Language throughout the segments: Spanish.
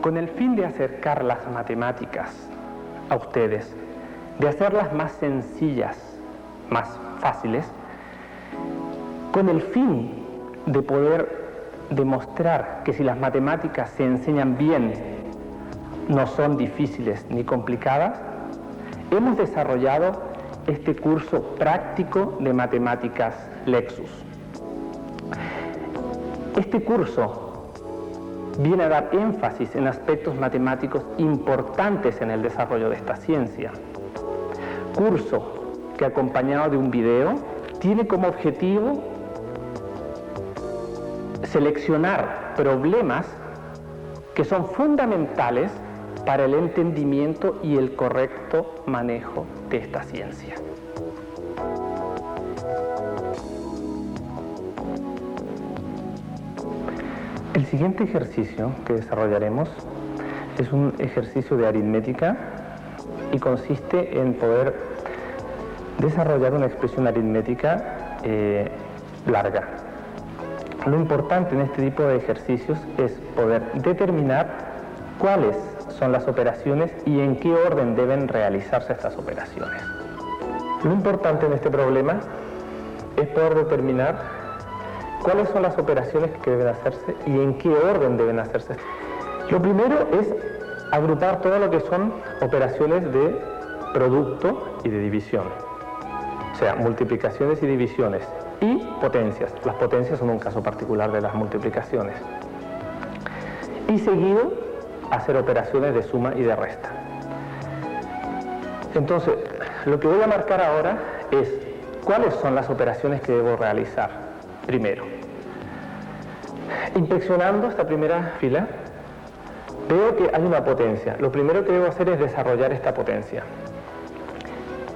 con el fin de acercar las matemáticas a ustedes, de hacerlas más sencillas, más fáciles, con el fin de poder demostrar que si las matemáticas se enseñan bien, no son difíciles ni complicadas, hemos desarrollado este curso práctico de matemáticas Lexus. Este curso viene a dar énfasis en aspectos matemáticos importantes en el desarrollo de esta ciencia. Curso que, acompañado de un video, tiene como objetivo seleccionar problemas que son fundamentales para el entendimiento y el correcto manejo de esta ciencia. El siguiente ejercicio que desarrollaremos es un ejercicio de aritmética y consiste en poder desarrollar una expresión aritmética larga. Lo importante en este tipo de ejercicios es poder determinar cuáles son las operaciones y en qué orden deben realizarse estas operaciones. Lo importante en este problema es poder determinar cuáles son las operaciones que deben hacerse y en qué orden deben hacerse. Lo primero es agrupar todo lo que son operaciones de producto y de división, o sea, multiplicaciones y divisiones, y potencias. Las potencias son un caso particular de las multiplicaciones. Y seguido, hacer operaciones de suma y de resta. Entonces, lo que voy a marcar ahora es cuáles son las operaciones que debo realizar. Primero, inspeccionando esta primera fila, veo que hay una potencia. Lo primero que debo hacer es desarrollar esta potencia.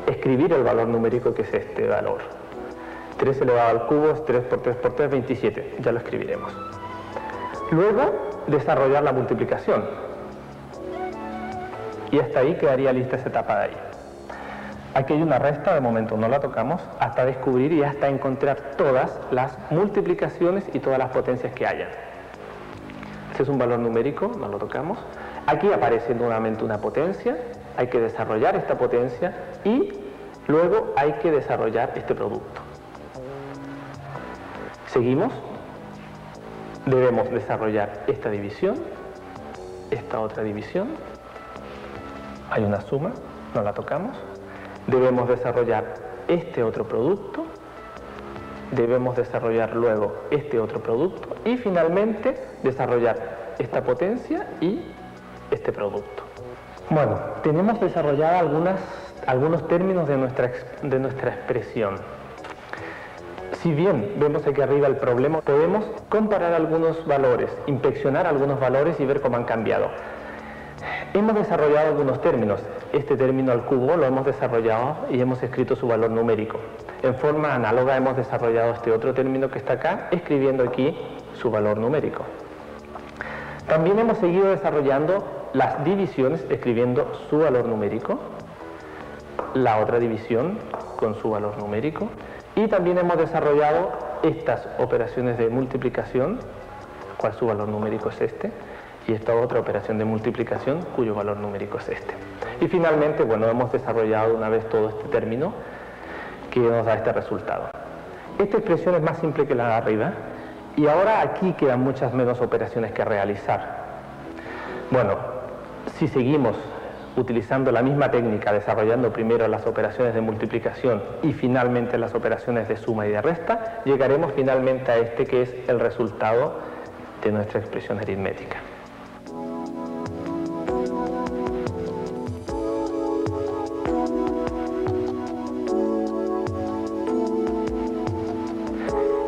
Escribir el valor numérico que es este valor. 3 elevado al cubo es 3 por 3 por 3, 27. Ya lo escribiremos. Luego, desarrollar la multiplicación. Y hasta ahí quedaría lista esa etapa de ahí. Aquí hay una resta, de momento no la tocamos, hasta descubrir y hasta encontrar todas las multiplicaciones y todas las potencias que hayan. Este es un valor numérico, no lo tocamos. Aquí aparece nuevamente una potencia, hay que desarrollar esta potencia y luego hay que desarrollar este producto. Seguimos, debemos desarrollar esta división, esta otra división, hay una suma, no la tocamos. Debemos desarrollar este otro producto, debemos desarrollar luego este otro producto y finalmente desarrollar esta potencia y este producto. Bueno, tenemos desarrollado algunos términos de nuestra expresión. Si bien vemos aquí arriba el problema, podemos comparar algunos valores, inspeccionar algunos valores y ver cómo han cambiado. Hemos desarrollado algunos términos. Este término al cubo lo hemos desarrollado y hemos escrito su valor numérico. En forma análoga hemos desarrollado este otro término que está acá, escribiendo aquí su valor numérico. También hemos seguido desarrollando las divisiones, escribiendo su valor numérico, la otra división con su valor numérico, y también hemos desarrollado estas operaciones de multiplicación, cual su valor numérico es este, y esta otra operación de multiplicación cuyo valor numérico es este. Y finalmente, bueno, hemos desarrollado una vez todo este término que nos da este resultado. Esta expresión es más simple que la de arriba y ahora aquí quedan muchas menos operaciones que realizar. Bueno, si seguimos utilizando la misma técnica, desarrollando primero las operaciones de multiplicación y finalmente las operaciones de suma y de resta, llegaremos finalmente a este que es el resultado de nuestra expresión aritmética.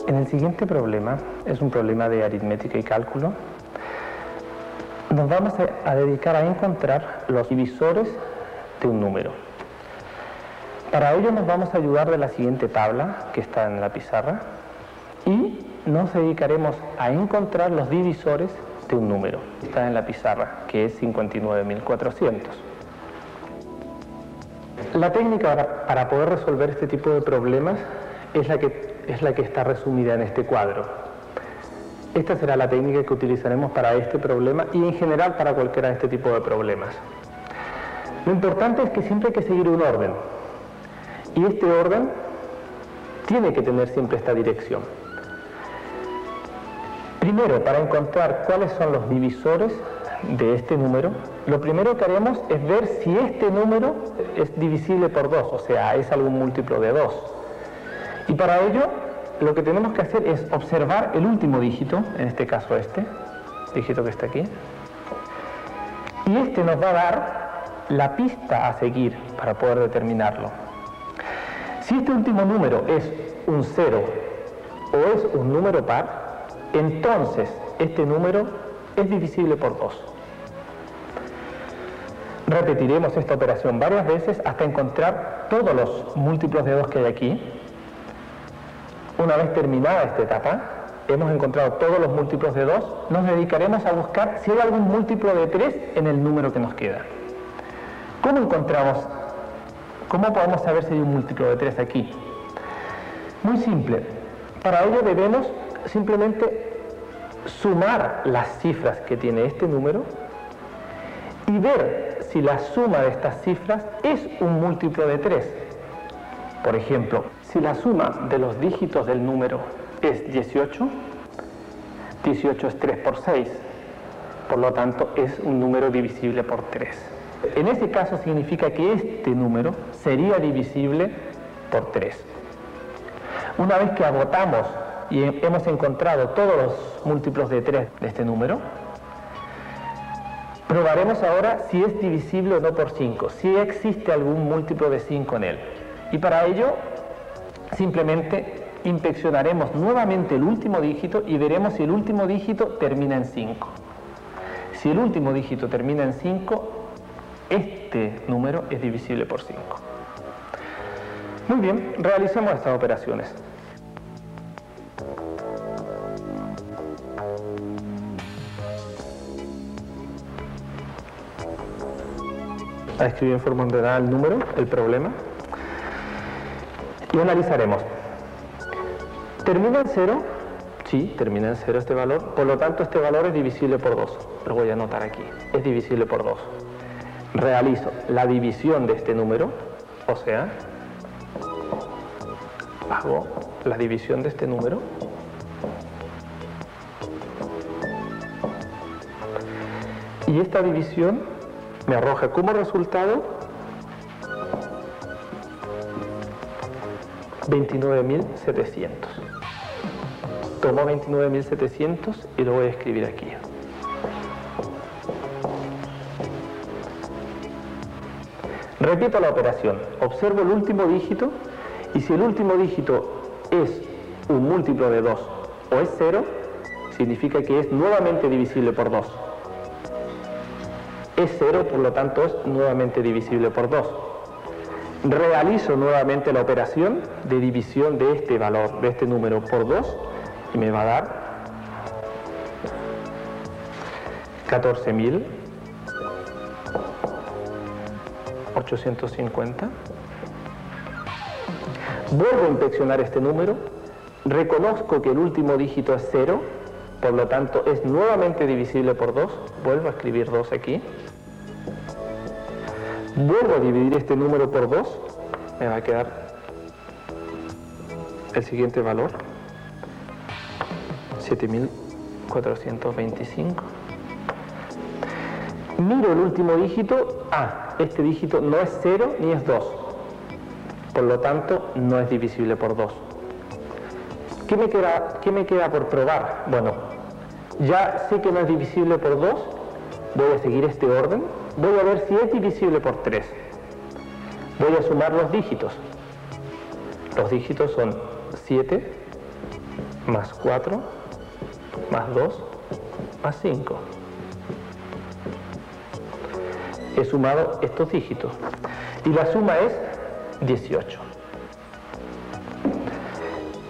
En el siguiente problema, es un problema de aritmética y cálculo, nos vamos a dedicar a encontrar los divisores de un número. Para ello nos vamos a ayudar de la siguiente tabla que está en la pizarra y nos dedicaremos a encontrar los divisores de un número. Está en la pizarra, que es 59.400. La técnica para poder resolver este tipo de problemas es la que está resumida en este cuadro. Esta será la técnica que utilizaremos para este problema y en general para cualquiera de este tipo de problemas. Lo importante es que siempre hay que seguir un orden. Y este orden tiene que tener siempre esta dirección. Primero, para encontrar cuáles son los divisores de este número, lo primero que haremos es ver si este número es divisible por 2, o sea, es algún múltiplo de 2. Y para ello, lo que tenemos que hacer es observar el último dígito, en este caso este, dígito que está aquí, y este nos va a dar la pista a seguir para poder determinarlo. Si este último número es un 0 o es un número par, entonces este número es divisible por 2. Repetiremos esta operación varias veces hasta encontrar todos los múltiplos de 2 que hay aquí. Una vez terminada esta etapa, hemos encontrado todos los múltiplos de 2, nos dedicaremos a buscar si hay algún múltiplo de 3 en el número que nos queda. ¿Cómo podemos saber si hay un múltiplo de 3 aquí? Muy simple. Para ello debemos simplemente sumar las cifras que tiene este número y ver si la suma de estas cifras es un múltiplo de 3. Por ejemplo, si la suma de los dígitos del número es 18, 18 es 3 por 6, por lo tanto es un número divisible por 3. En ese caso significa que este número sería divisible por 3. Una vez que agotamos y hemos encontrado todos los múltiplos de 3 de este número, probaremos ahora si es divisible o no por 5, si existe algún múltiplo de 5 en él. Y para ello, simplemente inspeccionaremos nuevamente el último dígito y veremos si el último dígito termina en 5. Si el último dígito termina en 5, este número es divisible por 5. Muy bien, realicemos estas operaciones. A escribir en forma ordenada el número, el problema, y analizaremos. ¿Termina en 0? Sí, termina en 0 este valor, por lo tanto este valor es divisible por 2. Lo voy a anotar aquí, es divisible por 2. Realizo la división de este número, o sea, hago la división de este número y esta división me arroja como resultado 29.700. Tomo 29.700 y lo voy a escribir aquí. Repito la operación, observo el último dígito y si el último dígito es un múltiplo de 2 o es 0, significa que es nuevamente divisible por 2. Es 0, por lo tanto es nuevamente divisible por 2. Realizo nuevamente la operación de división de este valor, de este número por 2 y me va a dar 14.850. Vuelvo a inspeccionar este número, reconozco que el último dígito es 0, por lo tanto es nuevamente divisible por 2, vuelvo a escribir 2 aquí. Vuelvo a dividir este número por 2, me va a quedar el siguiente valor, 7.425. Miro el último dígito, este dígito no es 0 ni es 2, por lo tanto no es divisible por 2. ¿Qué me queda por probar? Bueno, ya sé que no es divisible por 2, voy a seguir este orden. Voy a ver si es divisible por 3. Voy a sumar los dígitos. Los dígitos son 7, más 4, más 2, más 5. He sumado estos dígitos. Y la suma es 18.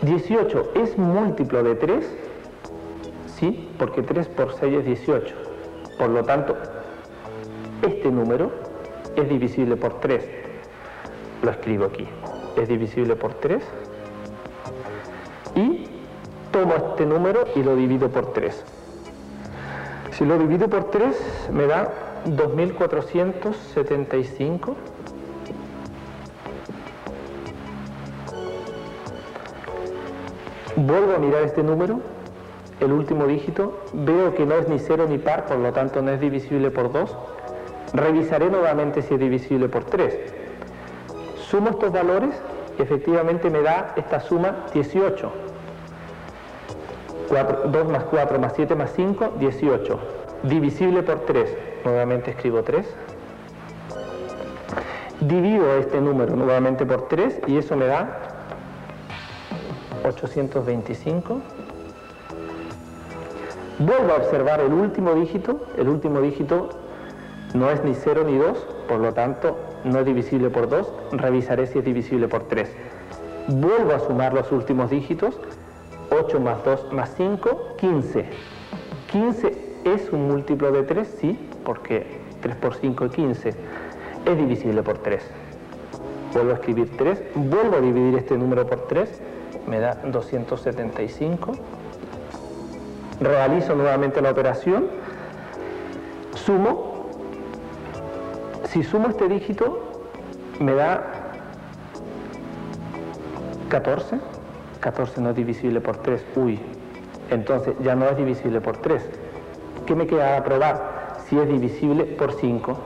18 es múltiplo de 3, sí, porque 3 por 6 es 18. Por lo tanto, este número es divisible por 3. Lo escribo aquí. Es divisible por 3. Y tomo este número y lo divido por 3. Si lo divido por 3 me da 2475. Vuelvo a mirar este número, el último dígito, veo que no es ni 0 ni par, por lo tanto no es divisible por 2. Revisaré nuevamente si es divisible por 3. Sumo estos valores y efectivamente me da esta suma 18. 2 más 4 más 7 más 5, 18. Divisible por 3, nuevamente escribo 3. Divido este número nuevamente por 3 y eso me da 825. Vuelvo a observar el último dígito no es ni 0 ni 2, por lo tanto no es divisible por 2, revisaré si es divisible por 3. Vuelvo a sumar los últimos dígitos, 8 más 2 más 5, 15. 15 es un múltiplo de 3, sí, porque 3 por 5 es 15. Es divisible por 3. Vuelvo a escribir 3, vuelvo a dividir este número por 3, me da 275. Realizo nuevamente la operación, sumo. Si sumo este dígito, me da 14. 14 no es divisible por 3. Uy, entonces ya no es divisible por 3. ¿Qué me queda a probar? Si es divisible por 5.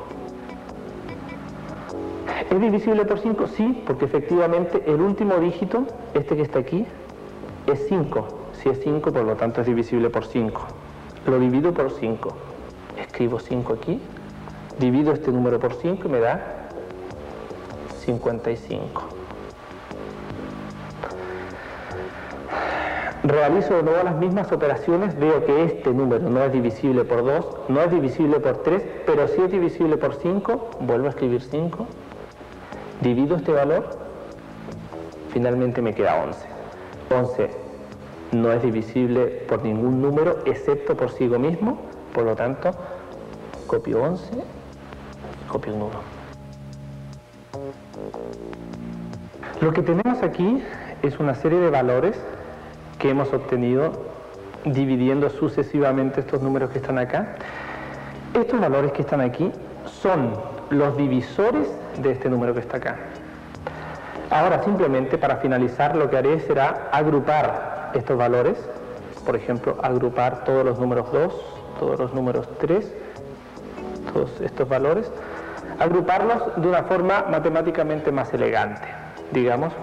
¿Es divisible por 5? Sí, porque efectivamente el último dígito, este que está aquí, es 5. Si es 5, por lo tanto es divisible por 5. Lo divido por 5. Escribo 5 aquí. Divido este número por 5 y me da 55. Realizo de nuevo las mismas operaciones, veo que este número no es divisible por 2, no es divisible por 3, pero sí es divisible por 5, vuelvo a escribir 5, divido este valor, finalmente me queda 11. 11 no es divisible por ningún número excepto por sí mismo, por lo tanto copio 11, copio un 1. Lo que tenemos aquí es una serie de valores que hemos obtenido dividiendo sucesivamente estos números que están acá. Estos valores que están aquí son los divisores de este número que está acá. Ahora simplemente para finalizar lo que haré será agrupar estos valores, por ejemplo agrupar todos los números 2, todos los números 3, todos estos valores, agruparlos de una forma matemáticamente más elegante. Digamos,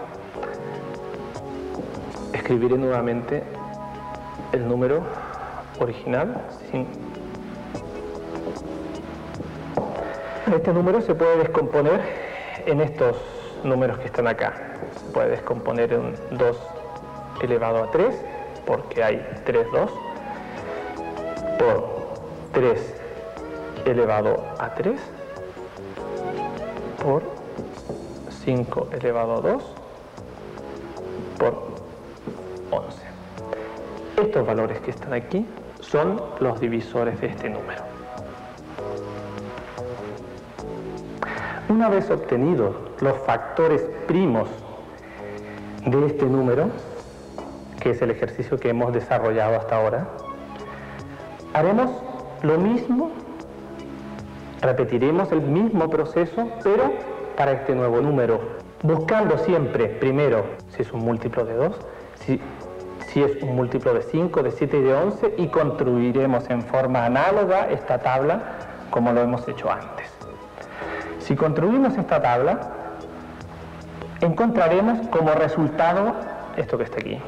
escribiré nuevamente el número original. Este número se puede descomponer en estos números que están acá. Se puede descomponer en 2 elevado a 3, porque hay 3 2, por 3 elevado a 3, por 5 elevado a 2, por 11. Estos valores que están aquí son los divisores de este número. Una vez obtenidos los factores primos de este número, que es el ejercicio que hemos desarrollado hasta ahora, haremos lo mismo, repetiremos el mismo proceso, pero para este nuevo número, buscando siempre, primero, si es un múltiplo de 2, si es un múltiplo de 5, de 7 y de 11, y construiremos en forma análoga esta tabla como lo hemos hecho antes. Si construimos esta tabla, encontraremos como resultado esto que está aquí.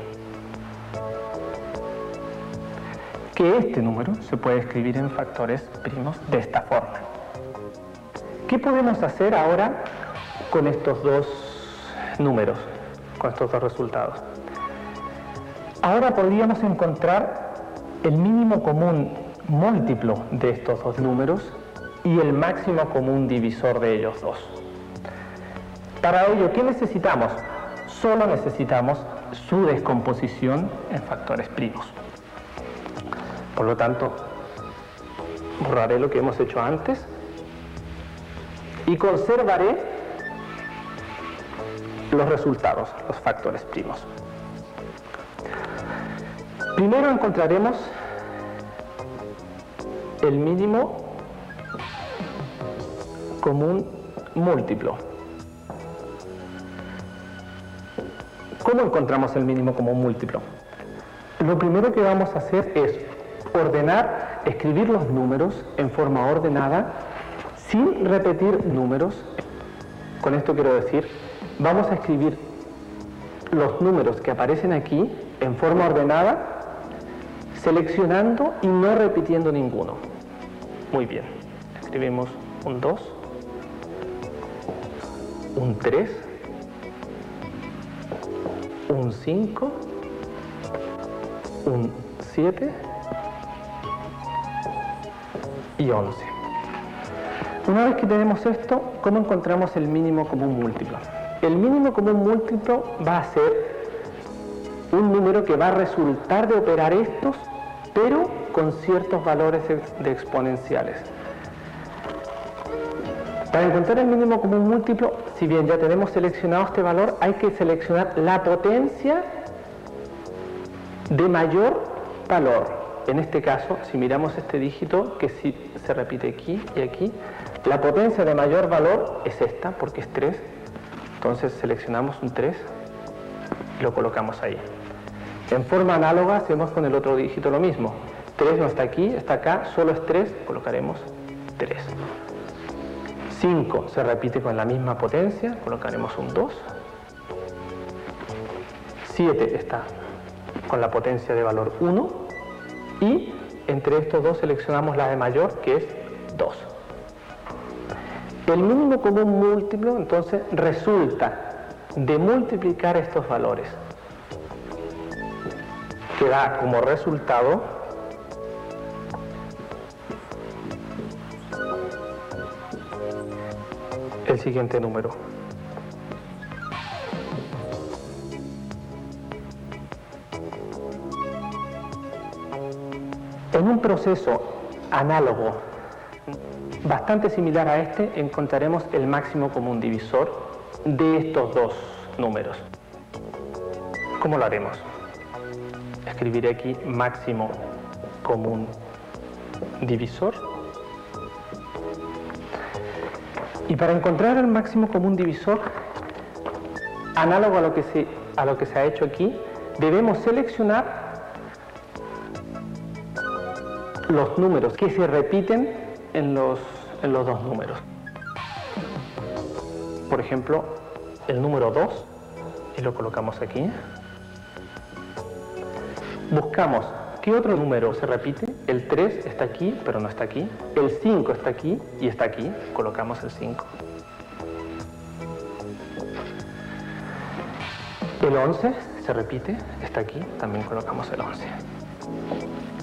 Que este número se puede escribir en factores primos de esta forma. ¿Qué podemos hacer ahora con estos dos números, con estos dos resultados? Ahora podríamos encontrar el mínimo común múltiplo de estos dos números y el máximo común divisor de ellos dos. Para ello, ¿qué necesitamos? Solo necesitamos su descomposición en factores primos. Por lo tanto, borraré lo que hemos hecho antes y conservaré los resultados, los factores primos. Primero encontraremos el mínimo común múltiplo. ¿Cómo encontramos el mínimo común múltiplo? Lo primero que vamos a hacer es ordenar, escribir los números en forma ordenada, sin repetir números. Con esto quiero decir, vamos a escribir los números que aparecen aquí en forma ordenada, seleccionando y no repitiendo ninguno. Muy bien, escribimos un 2, un 3, un 5, un 7 y 11. Una vez que tenemos esto, ¿cómo encontramos el mínimo común múltiplo? El mínimo común múltiplo va a ser un número que va a resultar de operar estos, pero con ciertos valores de exponenciales. Para encontrar el mínimo común múltiplo, si bien ya tenemos seleccionado este valor, hay que seleccionar la potencia de mayor valor. En este caso, si miramos este dígito, que sí se repite aquí y aquí, la potencia de mayor valor es esta, porque es 3. Entonces seleccionamos un 3 y lo colocamos ahí. En forma análoga hacemos con el otro dígito lo mismo. 3 no está aquí, está acá, solo es 3, colocaremos 3. 5 se repite con la misma potencia, colocaremos un 2. 7 está con la potencia de valor 1. Y entre estos dos seleccionamos la de mayor, que es 2. El mínimo común múltiplo, entonces, resulta de multiplicar estos valores, que da como resultado el siguiente número. En un proceso análogo bastante similar a este, encontraremos el máximo común divisor de estos dos números. ¿Cómo lo haremos? Escribiré aquí máximo común divisor. Y para encontrar el máximo común divisor, análogo a lo que se ha hecho aquí, debemos seleccionar los números que se repiten en los dos números. Por ejemplo, el número 2, y lo colocamos aquí. Buscamos qué otro número se repite. El 3 está aquí, pero no está aquí. El 5 está aquí y está aquí. Colocamos el 5. El 11 se repite, está aquí, también colocamos el 11.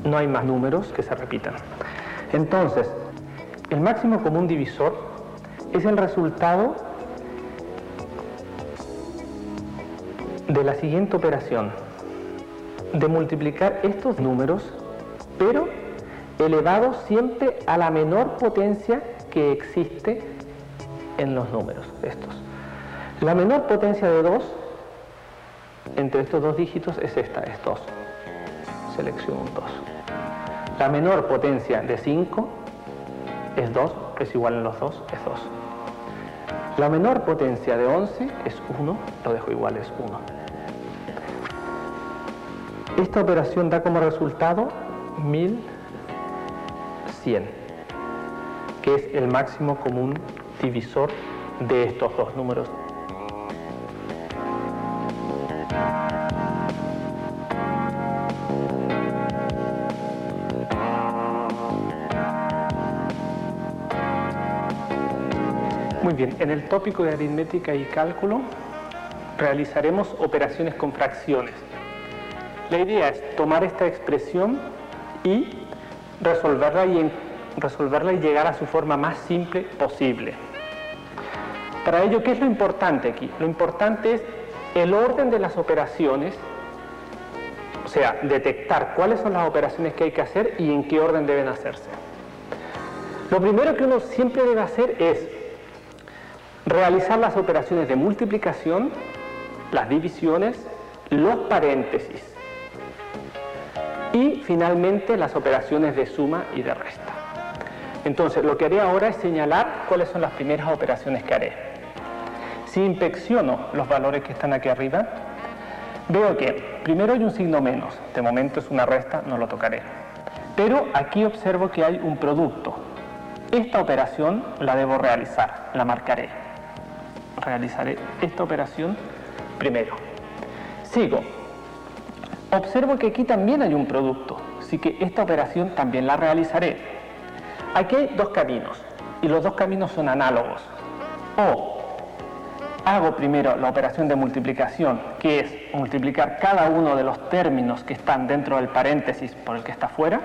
No hay más números que se repitan. Entonces, el máximo común divisor es el resultado de la siguiente operación, de multiplicar estos números, pero elevados siempre a la menor potencia que existe en los números estos. La menor potencia de 2 entre estos dos dígitos es esta, es 2. Selecciono un 2. La menor potencia de 5 es 2, que es igual en los dos, es 2. La menor potencia de 11 es 1, lo dejo igual, es 1. Esta operación da como resultado 1100, que es el máximo común divisor de estos dos números. Muy bien, en el tópico de aritmética y cálculo realizaremos operaciones con fracciones. La idea es tomar esta expresión y resolverla y llegar a su forma más simple posible. Para ello, ¿qué es lo importante aquí? Lo importante es el orden de las operaciones, o sea, detectar cuáles son las operaciones que hay que hacer y en qué orden deben hacerse. Lo primero que uno siempre debe hacer es realizar las operaciones de multiplicación, las divisiones, los paréntesis. y finalmente las operaciones de suma y de resta. Entonces, lo que haré ahora es señalar cuáles son las primeras operaciones que haré. Si inspecciono los valores que están aquí arriba, veo que primero hay un signo menos, de momento es una resta, no lo tocaré. Pero aquí observo que hay un producto. Esta operación la debo realizar, la marcaré. Realizaré esta operación primero. Sigo. Observo que aquí también hay un producto, así que esta operación también la realizaré. Aquí hay dos caminos, y los dos caminos son análogos. O hago primero la operación de multiplicación, que es multiplicar cada uno de los términos que están dentro del paréntesis por el que está fuera,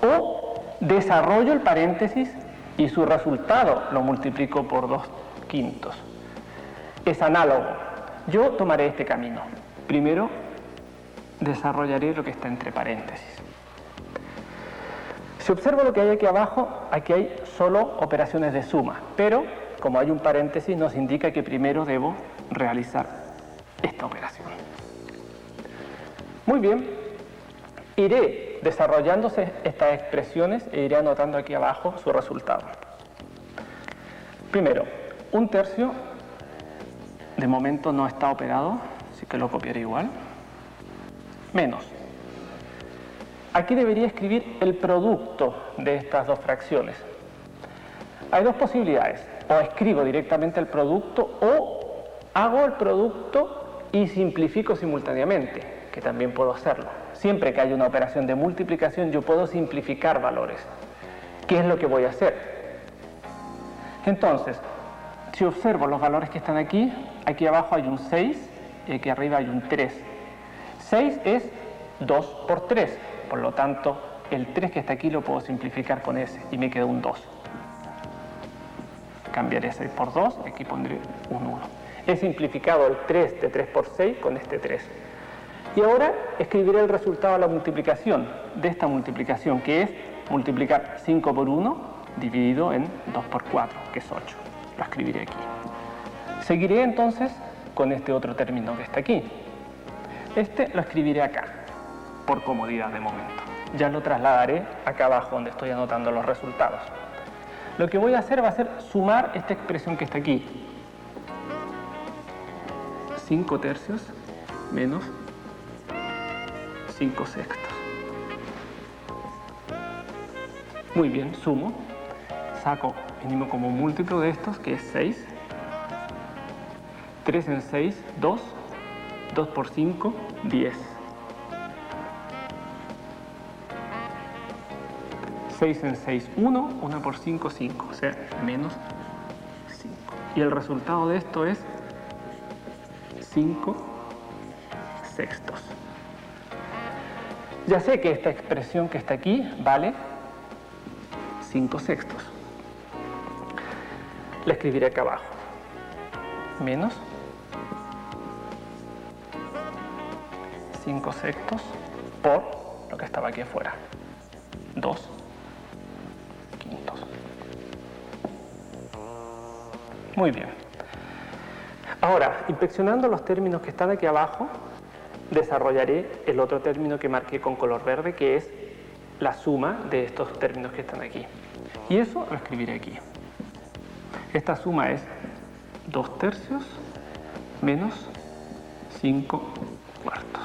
o desarrollo el paréntesis y su resultado lo multiplico por 2/5. Es análogo. Yo tomaré este camino. Primero desarrollaré lo que está entre paréntesis. Si observo lo que hay aquí abajo, aquí hay solo operaciones de suma, pero como hay un paréntesis nos indica que primero debo realizar esta operación. Muy bien, iré desarrollándose estas expresiones e iré anotando aquí abajo su resultado. Primero, 1/3 de momento no está operado, así que lo copiaré igual, menos. Aquí debería escribir el producto de estas dos fracciones. Hay dos posibilidades, o escribo directamente el producto o hago el producto y simplifico simultáneamente, que también puedo hacerlo. Siempre que haya una operación de multiplicación yo puedo simplificar valores. ¿Qué es lo que voy a hacer? Entonces, si observo los valores que están aquí, aquí abajo hay un 6 y aquí arriba hay un 3. 6 es 2 por 3, por lo tanto el 3 que está aquí lo puedo simplificar con ese y me queda un 2. Cambiaré 6 por 2 y aquí pondré un 1. He simplificado el 3 de 3 por 6 con este 3. Y ahora escribiré el resultado de la multiplicación, de esta multiplicación, que es multiplicar 5 por 1 dividido en 2 por 4, que es 8. Lo escribiré aquí. Seguiré entonces con este otro término que está aquí. Este lo escribiré acá, por comodidad de momento. Ya lo trasladaré acá abajo donde estoy anotando los resultados. Lo que voy a hacer va a ser sumar esta expresión que está aquí. 5/3 menos 5/6. Muy bien, sumo. Saco mínimo como múltiplo de estos, que es 6. 3 en 6, 2. 2 por 5, 10. 6 en 6, 1. 1 por 5, 5. O sea, menos 5. Y el resultado de esto es 5/6. Ya sé que esta expresión que está aquí vale 5/6. La escribiré acá abajo. Menos 5/6 por lo que estaba aquí afuera. 2/5. Muy bien. Ahora, inspeccionando los términos que están aquí abajo, desarrollaré el otro término que marqué con color verde, que es la suma de estos términos que están aquí. Y eso lo escribiré aquí. Esta suma es 2/3 menos 5/4.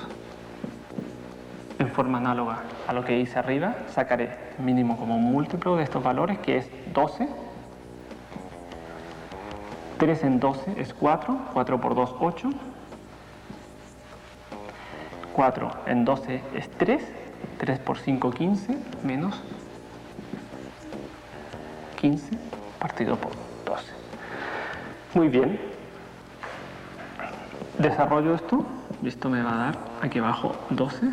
En forma análoga a lo que hice arriba, sacaré mínimo como múltiplo de estos valores, que es 12. 3 en 12 es 4. 4 por 2, 8. 4 en 12 es 3. 3 por 5, 15. Menos 15 partido por 12. Muy bien. Desarrollo esto. Esto me va a dar aquí abajo 12.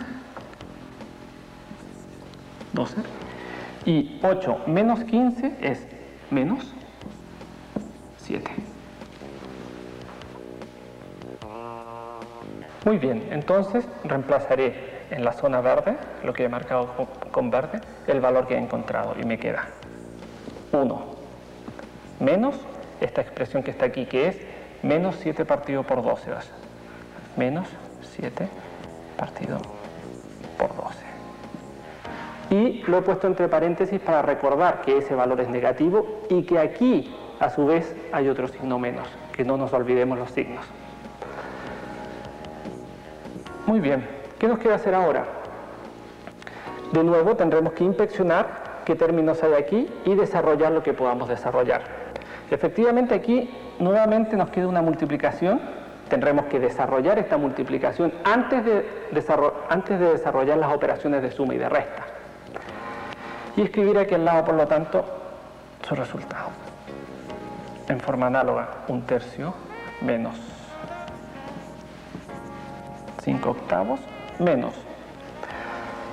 12. Y 8 menos 15 es menos 7. Muy bien, entonces reemplazaré en la zona verde, lo que he marcado con verde, el valor que he encontrado y me queda 1 menos esta expresión que está aquí, que es menos 7 partido por 12. Menos 7 partido por 12. Y lo he puesto entre paréntesis para recordar que ese valor es negativo y que aquí, a su vez, hay otro signo menos, que no nos olvidemos los signos. Muy bien, ¿qué nos queda hacer ahora? De nuevo tendremos que inspeccionar qué términos hay aquí y desarrollar lo que podamos desarrollar. Efectivamente aquí nuevamente nos queda una multiplicación. Tendremos que desarrollar esta multiplicación antes de desarrollar las operaciones de suma y de resta. Y escribir aquí al lado, por lo tanto, su resultado. En forma análoga, 1/3 menos 5/8 menos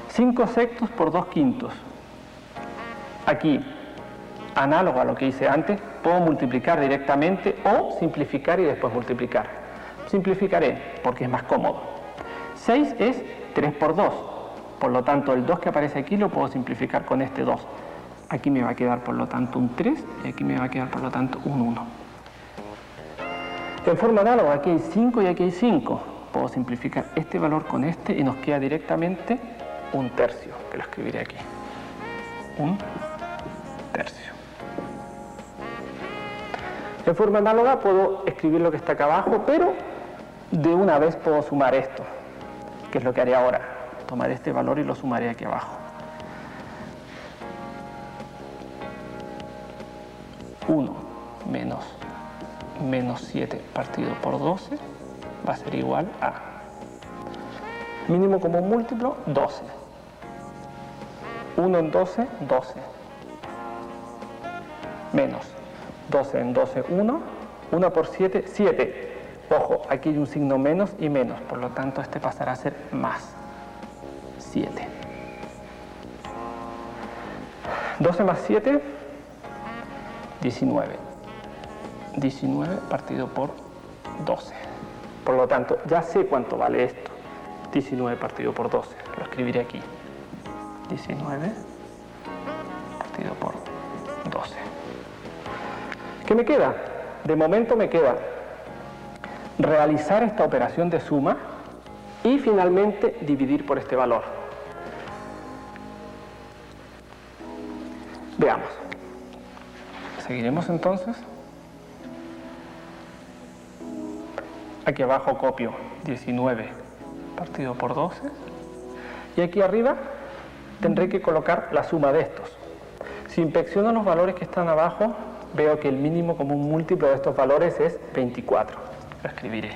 5/6 por 2/5. Aquí, análogo a lo que hice antes, puedo multiplicar directamente o simplificar y después multiplicar. Simplificaré porque es más cómodo. 6 es 3 por 2. Por lo tanto, el 2 que aparece aquí lo puedo simplificar con este 2. Aquí me va a quedar, por lo tanto, un 3 y aquí me va a quedar, por lo tanto, un 1. En forma análoga, aquí hay 5 y aquí hay 5. Puedo simplificar este valor con este y nos queda directamente 1/3, que lo escribiré aquí. 1/3. En forma análoga puedo escribir lo que está acá abajo, pero de una vez puedo sumar esto, que es lo que haré ahora. Tomaré este valor y lo sumaré aquí abajo. 1 menos 7 partido por 12 va a ser igual a mínimo común múltiplo, 12. 1 en 12, 12. Menos 12 en 12, 1. 1 por 7, 7. Ojo, aquí hay un signo menos y menos, por lo tanto este pasará a ser más 7. 12 más 7, 19. 19 partido por 12. Por lo tanto, ya sé cuánto vale esto. 19 partido por 12. Lo escribiré aquí. 19 partido por 12. ¿Qué me queda? De momento me queda realizar esta operación de suma y finalmente dividir por este valor. Veamos. Seguiremos entonces. Aquí abajo copio 19 partido por 12 y aquí arriba tendré que colocar la suma de estos. Si inspecciono los valores que están abajo, veo que el mínimo común múltiplo de estos valores es 24. Lo escribiré.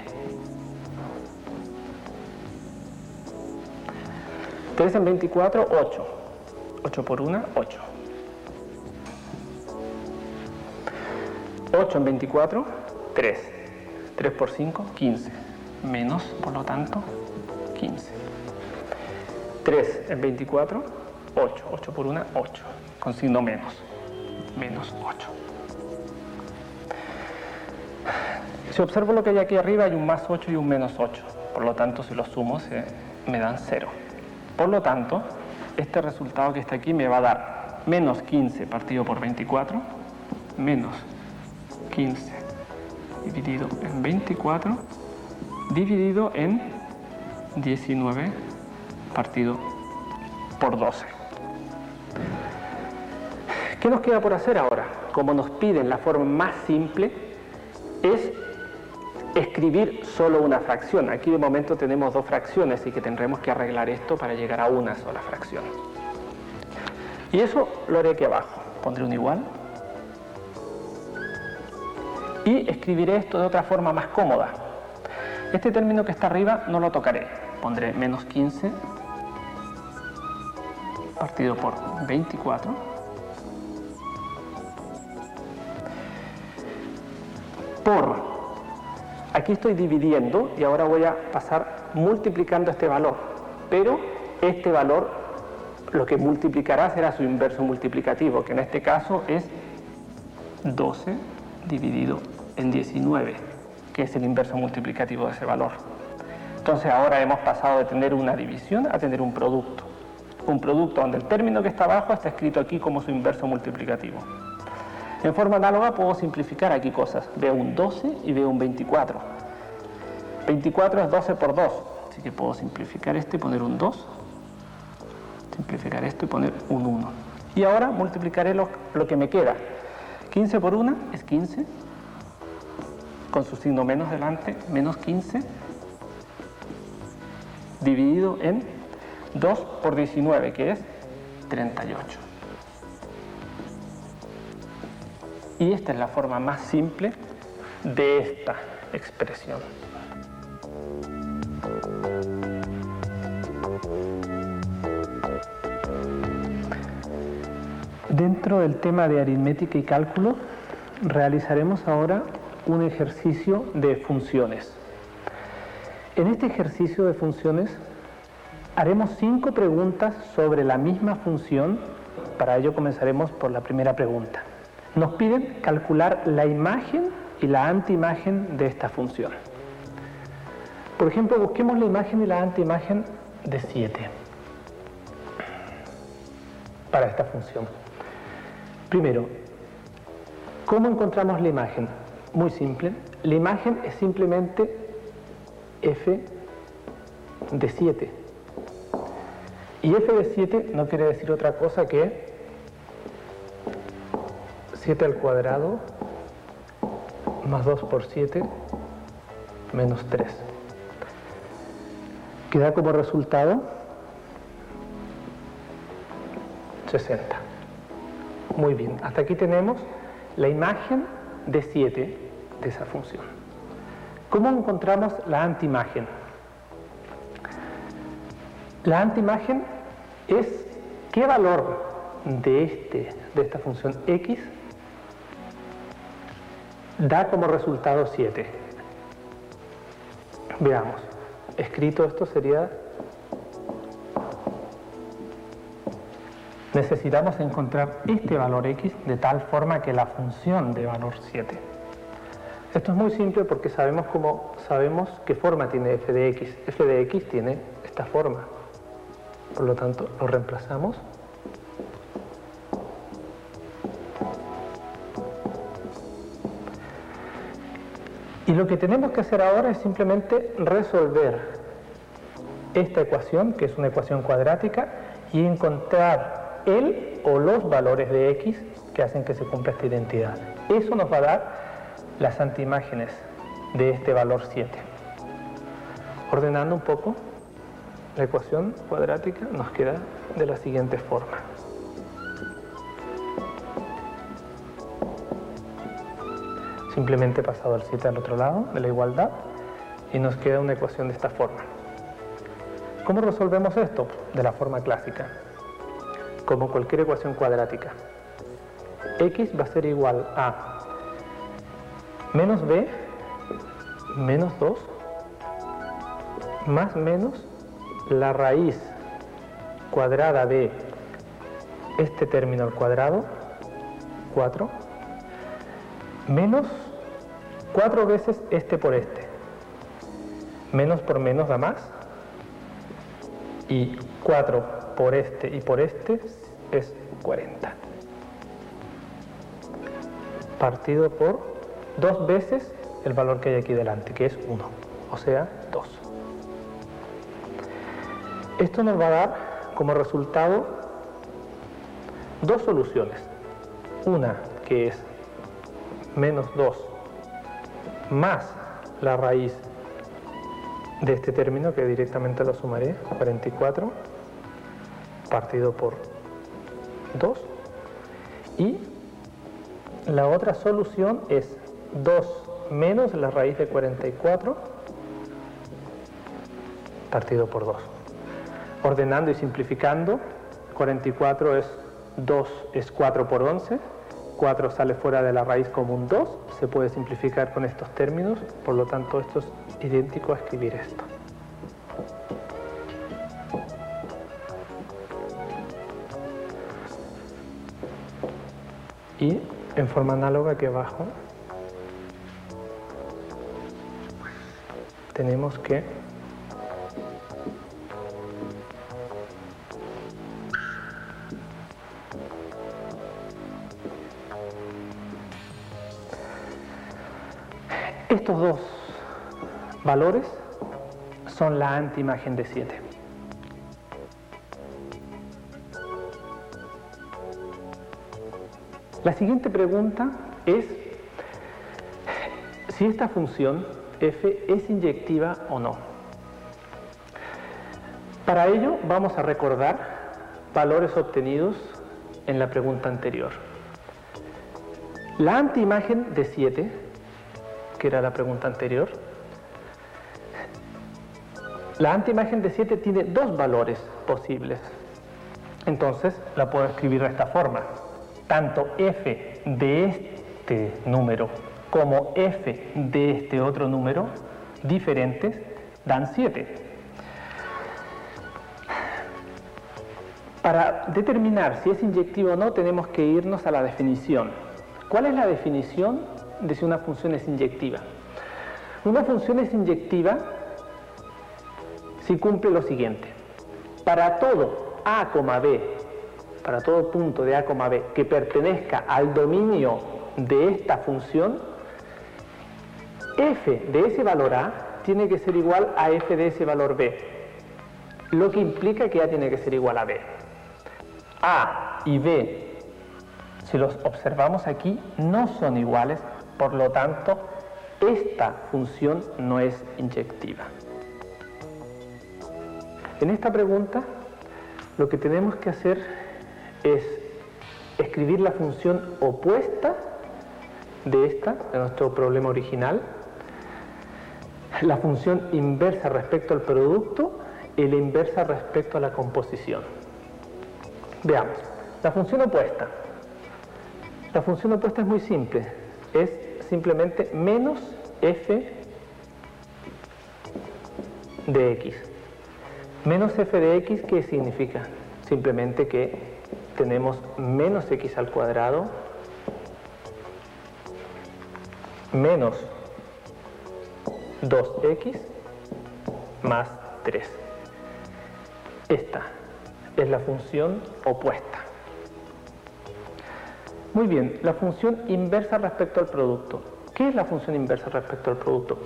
3 en 24, 8. 8 por 1, 8. 8 en 24, 3. 3 por 5, 15. Menos, por lo tanto, 15. 3 en 24, 8. 8 por 1, 8. Con signo menos. Menos 8. Si observo lo que hay aquí arriba, hay un más 8 y un menos 8. Por lo tanto, si los sumo, me dan 0. Por lo tanto, este resultado que está aquí me va a dar menos 15 partido por 24, menos 15 dividido en 24, dividido en 19 partido por 12. ¿Qué nos queda por hacer ahora? Como nos piden la forma más simple, es escribir solo una fracción. Aquí de momento tenemos dos fracciones y que tendremos que arreglar esto para llegar a una sola fracción. Y eso lo haré aquí abajo. Pondré un igual. Y escribiré esto de otra forma más cómoda. Este término que está arriba no lo tocaré. Pondré menos 15 partido por 24. Aquí estoy dividiendo y ahora voy a pasar multiplicando este valor. Pero este valor lo que multiplicará será su inverso multiplicativo, que en este caso es 12 dividido en 19, que es el inverso multiplicativo de ese valor. Entonces ahora hemos pasado de tener una división a tener un producto. Un producto donde el término que está abajo está escrito aquí como su inverso multiplicativo. En forma análoga puedo simplificar aquí cosas. Veo un 12 y veo un 24. 24 es 12 por 2, así que puedo simplificar este y poner un 2. Simplificar esto y poner un 1. Y ahora multiplicaré lo que me queda. 15 por 1 es 15, con su signo menos delante, menos 15, dividido en 2 por 19, que es 38. Y esta es la forma más simple de esta expresión. Dentro del tema de aritmética y cálculo, realizaremos ahora un ejercicio de funciones. En este ejercicio de funciones haremos 5 preguntas sobre la misma función. Para ello comenzaremos por la primera pregunta. Nos piden calcular la imagen y la antiimagen de esta función. Por ejemplo, busquemos la imagen y la antiimagen de 7 para esta función. Primero, ¿cómo encontramos la imagen? Muy simple. La imagen es simplemente f de 7. Y f de 7 no quiere decir otra cosa que 7 al cuadrado más 2 por 7 menos 3. Que da como resultado 60. Muy bien, hasta aquí tenemos la imagen de 7 de esa función. ¿Cómo encontramos la antiimagen? La antiimagen es qué valor de esta función x da como resultado 7. Veamos, escrito esto sería: necesitamos encontrar este valor x de tal forma que la función dé valor 7. Esto es muy simple porque sabemos qué forma tiene f de x. F de x tiene esta forma. Por lo tanto, lo reemplazamos. Y lo que tenemos que hacer ahora es simplemente resolver esta ecuación, que es una ecuación cuadrática, y encontrar el o los valores de x que hacen que se cumpla esta identidad. Eso nos va a dar las antiimágenes de este valor 7. Ordenando un poco, la ecuación cuadrática nos queda de la siguiente forma. Simplemente he pasado el 7 al otro lado de la igualdad y nos queda una ecuación de esta forma. ¿Cómo resolvemos esto? De la forma clásica, como cualquier ecuación cuadrática. X va a ser igual a menos b menos 2 más menos la raíz cuadrada de este término al cuadrado, 4, menos 4 veces este por este. Menos por menos da más. Y 4 por este y por este es 40. Partido por 2 veces el valor que hay aquí delante, que es 1, o sea, 2. Esto nos va a dar como resultado dos soluciones. Una que es menos 2 más la raíz de este término, que directamente lo sumaré, 44 partido por 2. Y la otra solución es 2 menos la raíz de 44 partido por 2. Ordenando y simplificando, 44 es 2 es 4 por 11, 4 sale fuera de la raíz como un 2, se puede simplificar con estos términos, por lo tanto esto es idéntico a escribir esto. Y en forma análoga aquí abajo tenemos que estos dos valores son la antiimagen de 7. La siguiente pregunta es si esta función f es inyectiva o no. Para ello vamos a recordar valores obtenidos en la pregunta anterior. La antiimagen de 7, que era la pregunta anterior, la antiimagen de 7 tiene dos valores posibles. Entonces la puedo escribir de esta forma. Tanto f de este número como f de este otro número diferentes dan 7. Para determinar si es inyectiva o no tenemos que irnos a la definición. ¿Cuál es la definición de si una función es inyectiva? Una función es inyectiva si cumple lo siguiente. Para todo a, b, para todo punto de a, b que pertenezca al dominio de esta función, f de ese valor a tiene que ser igual a f de ese valor b, lo que implica que a tiene que ser igual a b. A y b, si los observamos aquí, no son iguales, por lo tanto, esta función no es inyectiva. En esta pregunta, lo que tenemos que hacer es escribir la función opuesta de nuestro problema original, la función inversa respecto al producto y la inversa respecto a la composición. Veamos, la función opuesta. La función opuesta es muy simple, es simplemente menos f de x. Menos f de x, ¿qué significa? Simplemente que tenemos menos x al cuadrado menos 2x más 3. Esta es la función opuesta. Muy bien, la función inversa respecto al producto. ¿Qué es la función inversa respecto al producto?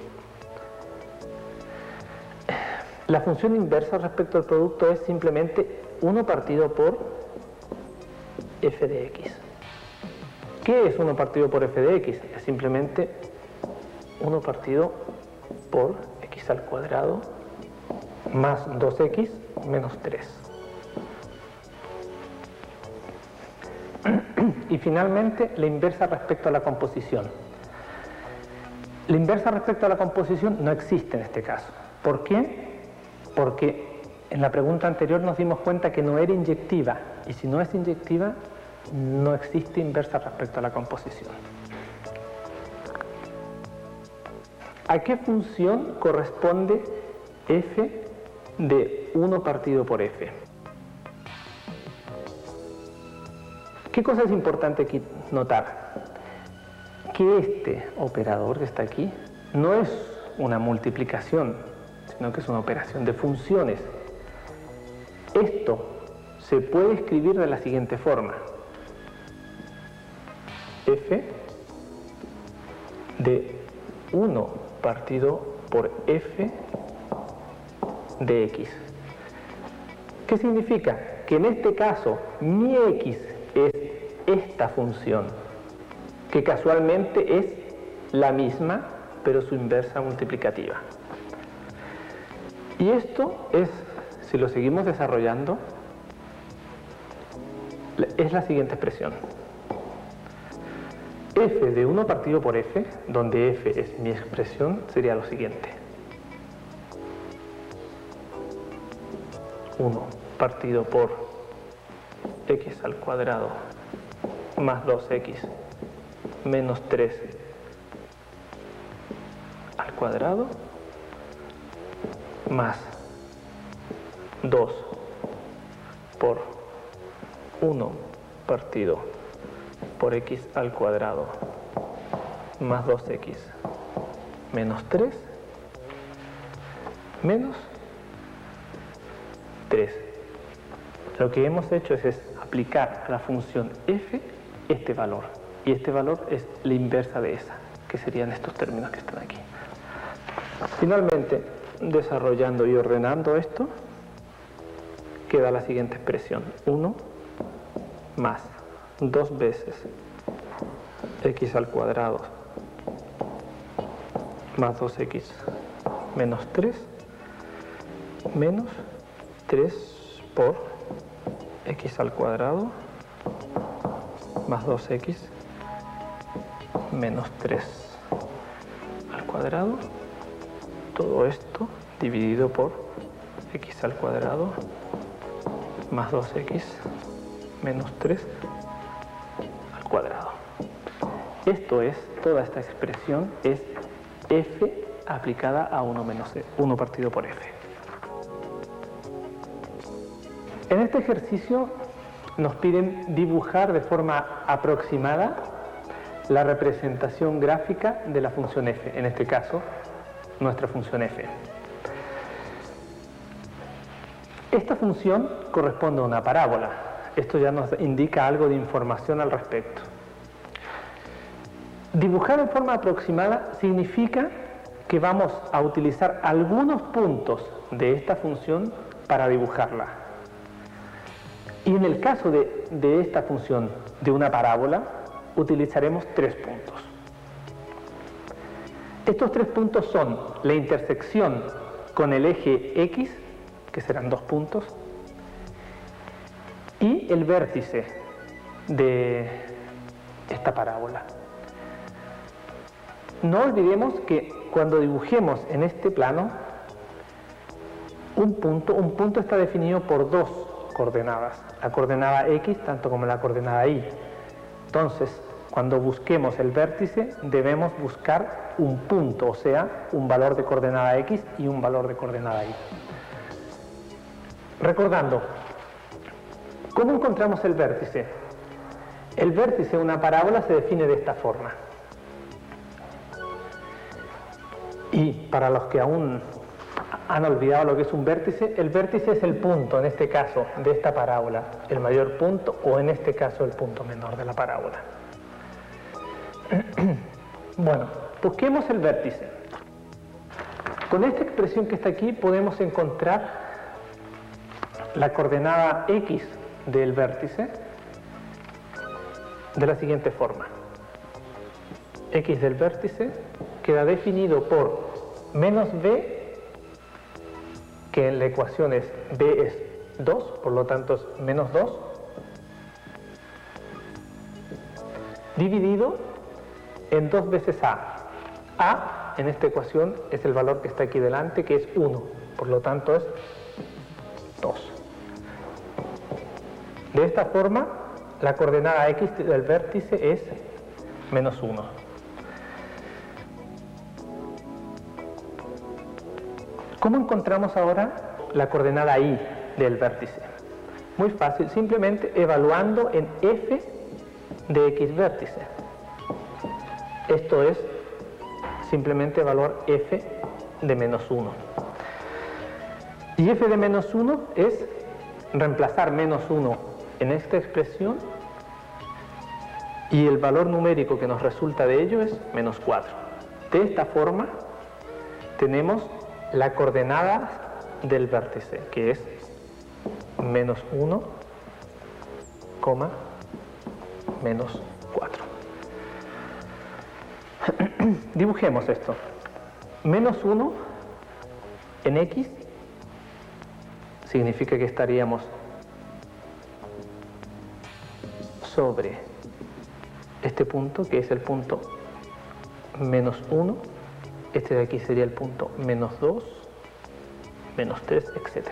La función inversa respecto al producto es simplemente 1 partido por f de x. ¿Qué es 1 partido por f de x? Es simplemente 1 partido por x al cuadrado más 2x menos 3. Y finalmente, la inversa respecto a la composición. La inversa respecto a la composición no existe en este caso. ¿Por qué? Porque en la pregunta anterior nos dimos cuenta que no era inyectiva, y si no es inyectiva, no existe inversa respecto a la composición. ¿A qué función corresponde f de 1 partido por f? ¿Qué cosa es importante aquí notar? Que este operador que está aquí no es una multiplicación, sino que es una operación de funciones. Esto se puede escribir de la siguiente forma. F de 1 partido por f de x. ¿Qué significa? Que en este caso mi x es esta función, que casualmente es la misma, pero su inversa multiplicativa. Y esto es, si lo seguimos desarrollando, es la siguiente expresión. F de 1 partido por f, donde f es mi expresión, sería lo siguiente. 1 partido por x al cuadrado más 2x menos 3 al cuadrado más 2 por 1 partido por x al cuadrado más 2x menos 3 menos 3. Lo que hemos hecho es aplicar a la función f este valor, y este valor es la inversa de esa, que serían estos términos que están aquí. Finalmente, desarrollando y ordenando esto, queda la siguiente expresión: 1 más 2 veces x al cuadrado más 2x menos 3 menos 3 por x al cuadrado más 2x menos 3 al cuadrado, todo esto dividido por x al cuadrado más 2x menos 3 al cuadrado. Esto es, toda esta expresión es f aplicada a 1 partido por f. En este ejercicio nos piden dibujar de forma aproximada la representación gráfica de la función f, en este caso nuestra función f. Esta función corresponde a una parábola. Esto ya nos indica algo de información al respecto. Dibujar de forma aproximada significa que vamos a utilizar algunos puntos de esta función para dibujarla. Y en el caso de esta función de una parábola, utilizaremos 3 puntos. Estos 3 puntos son la intersección con el eje x, que serán 2 puntos, y el vértice de esta parábola. No olvidemos que cuando dibujemos en este plano un punto está definido por 2 coordenadas, la coordenada x tanto como la coordenada y. Entonces, cuando busquemos el vértice, debemos buscar un punto, o sea, un valor de coordenada x y un valor de coordenada y. Recordando, ¿cómo encontramos el vértice? El vértice de una parábola se define de esta forma. Y para los que aún han olvidado lo que es un vértice, el vértice es el punto, en este caso, de esta parábola, el mayor punto, o en este caso el punto menor de la parábola. Bueno, busquemos el vértice. Con esta expresión que está aquí podemos encontrar la coordenada x del vértice de la siguiente forma. X del vértice queda definido por menos b, que en la ecuación es b es 2, por lo tanto es menos 2, dividido en 2 veces a. A en esta ecuación es el valor que está aquí delante, que es 1, por lo tanto es 2. De esta forma, la coordenada x del vértice es menos 1. ¿Cómo encontramos ahora la coordenada y del vértice? Muy fácil, simplemente evaluando en f de x vértice. Esto es simplemente evaluar f de menos 1. Y f de menos 1 es reemplazar menos 1 en esta expresión y el valor numérico que nos resulta de ello es menos 4. De esta forma tenemos la coordenada del vértice, que es menos 1, menos 4. Dibujemos esto. Menos 1 en x significa que estaríamos sobre este punto, que es el punto menos 1. Este de aquí sería el punto menos 2, menos 3, etc.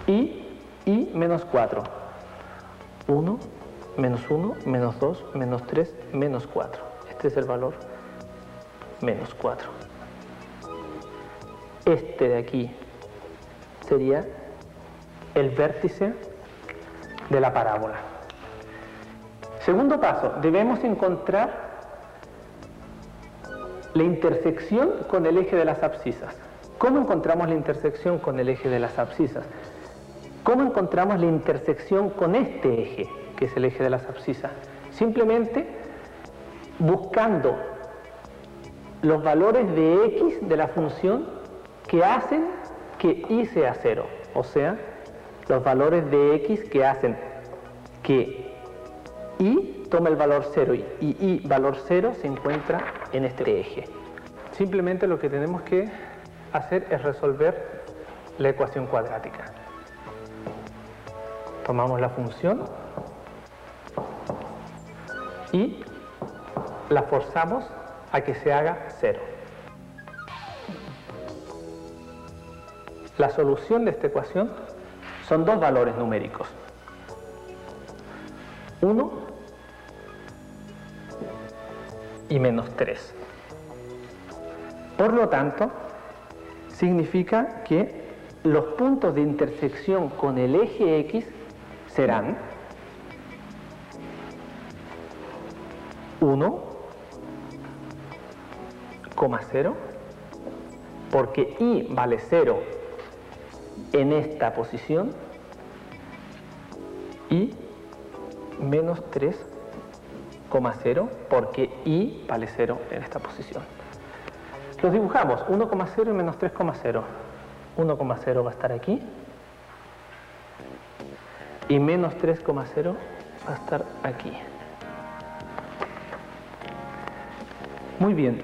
Y menos 4. 1, menos 1, menos 2, menos 3, menos 4. Este es el valor menos 4. Este de aquí sería el vértice de la parábola. Segundo paso, debemos encontrar la intersección con el eje de las abscisas. ¿Cómo encontramos la intersección con el eje de las abscisas? ¿Cómo encontramos la intersección con este eje, que es el eje de las abscisas? Simplemente buscando los valores de x de la función que hacen que y sea 0. O sea, los valores de x que hacen que y toma el valor 0 y y valor 0 se encuentra en este eje. Simplemente lo que tenemos que hacer es resolver la ecuación cuadrática. Tomamos la función y la forzamos a que se haga 0. La solución de esta ecuación son dos valores numéricos. 1 y menos 3. Por lo tanto, significa que los puntos de intersección con el eje X serán 1,0, porque y vale 0 en esta posición, y menos 3,0 porque y vale 0 en esta posición. Los dibujamos, 1,0 y menos 3,0. 1,0 va a estar aquí y menos 3,0 va a estar aquí. Muy bien.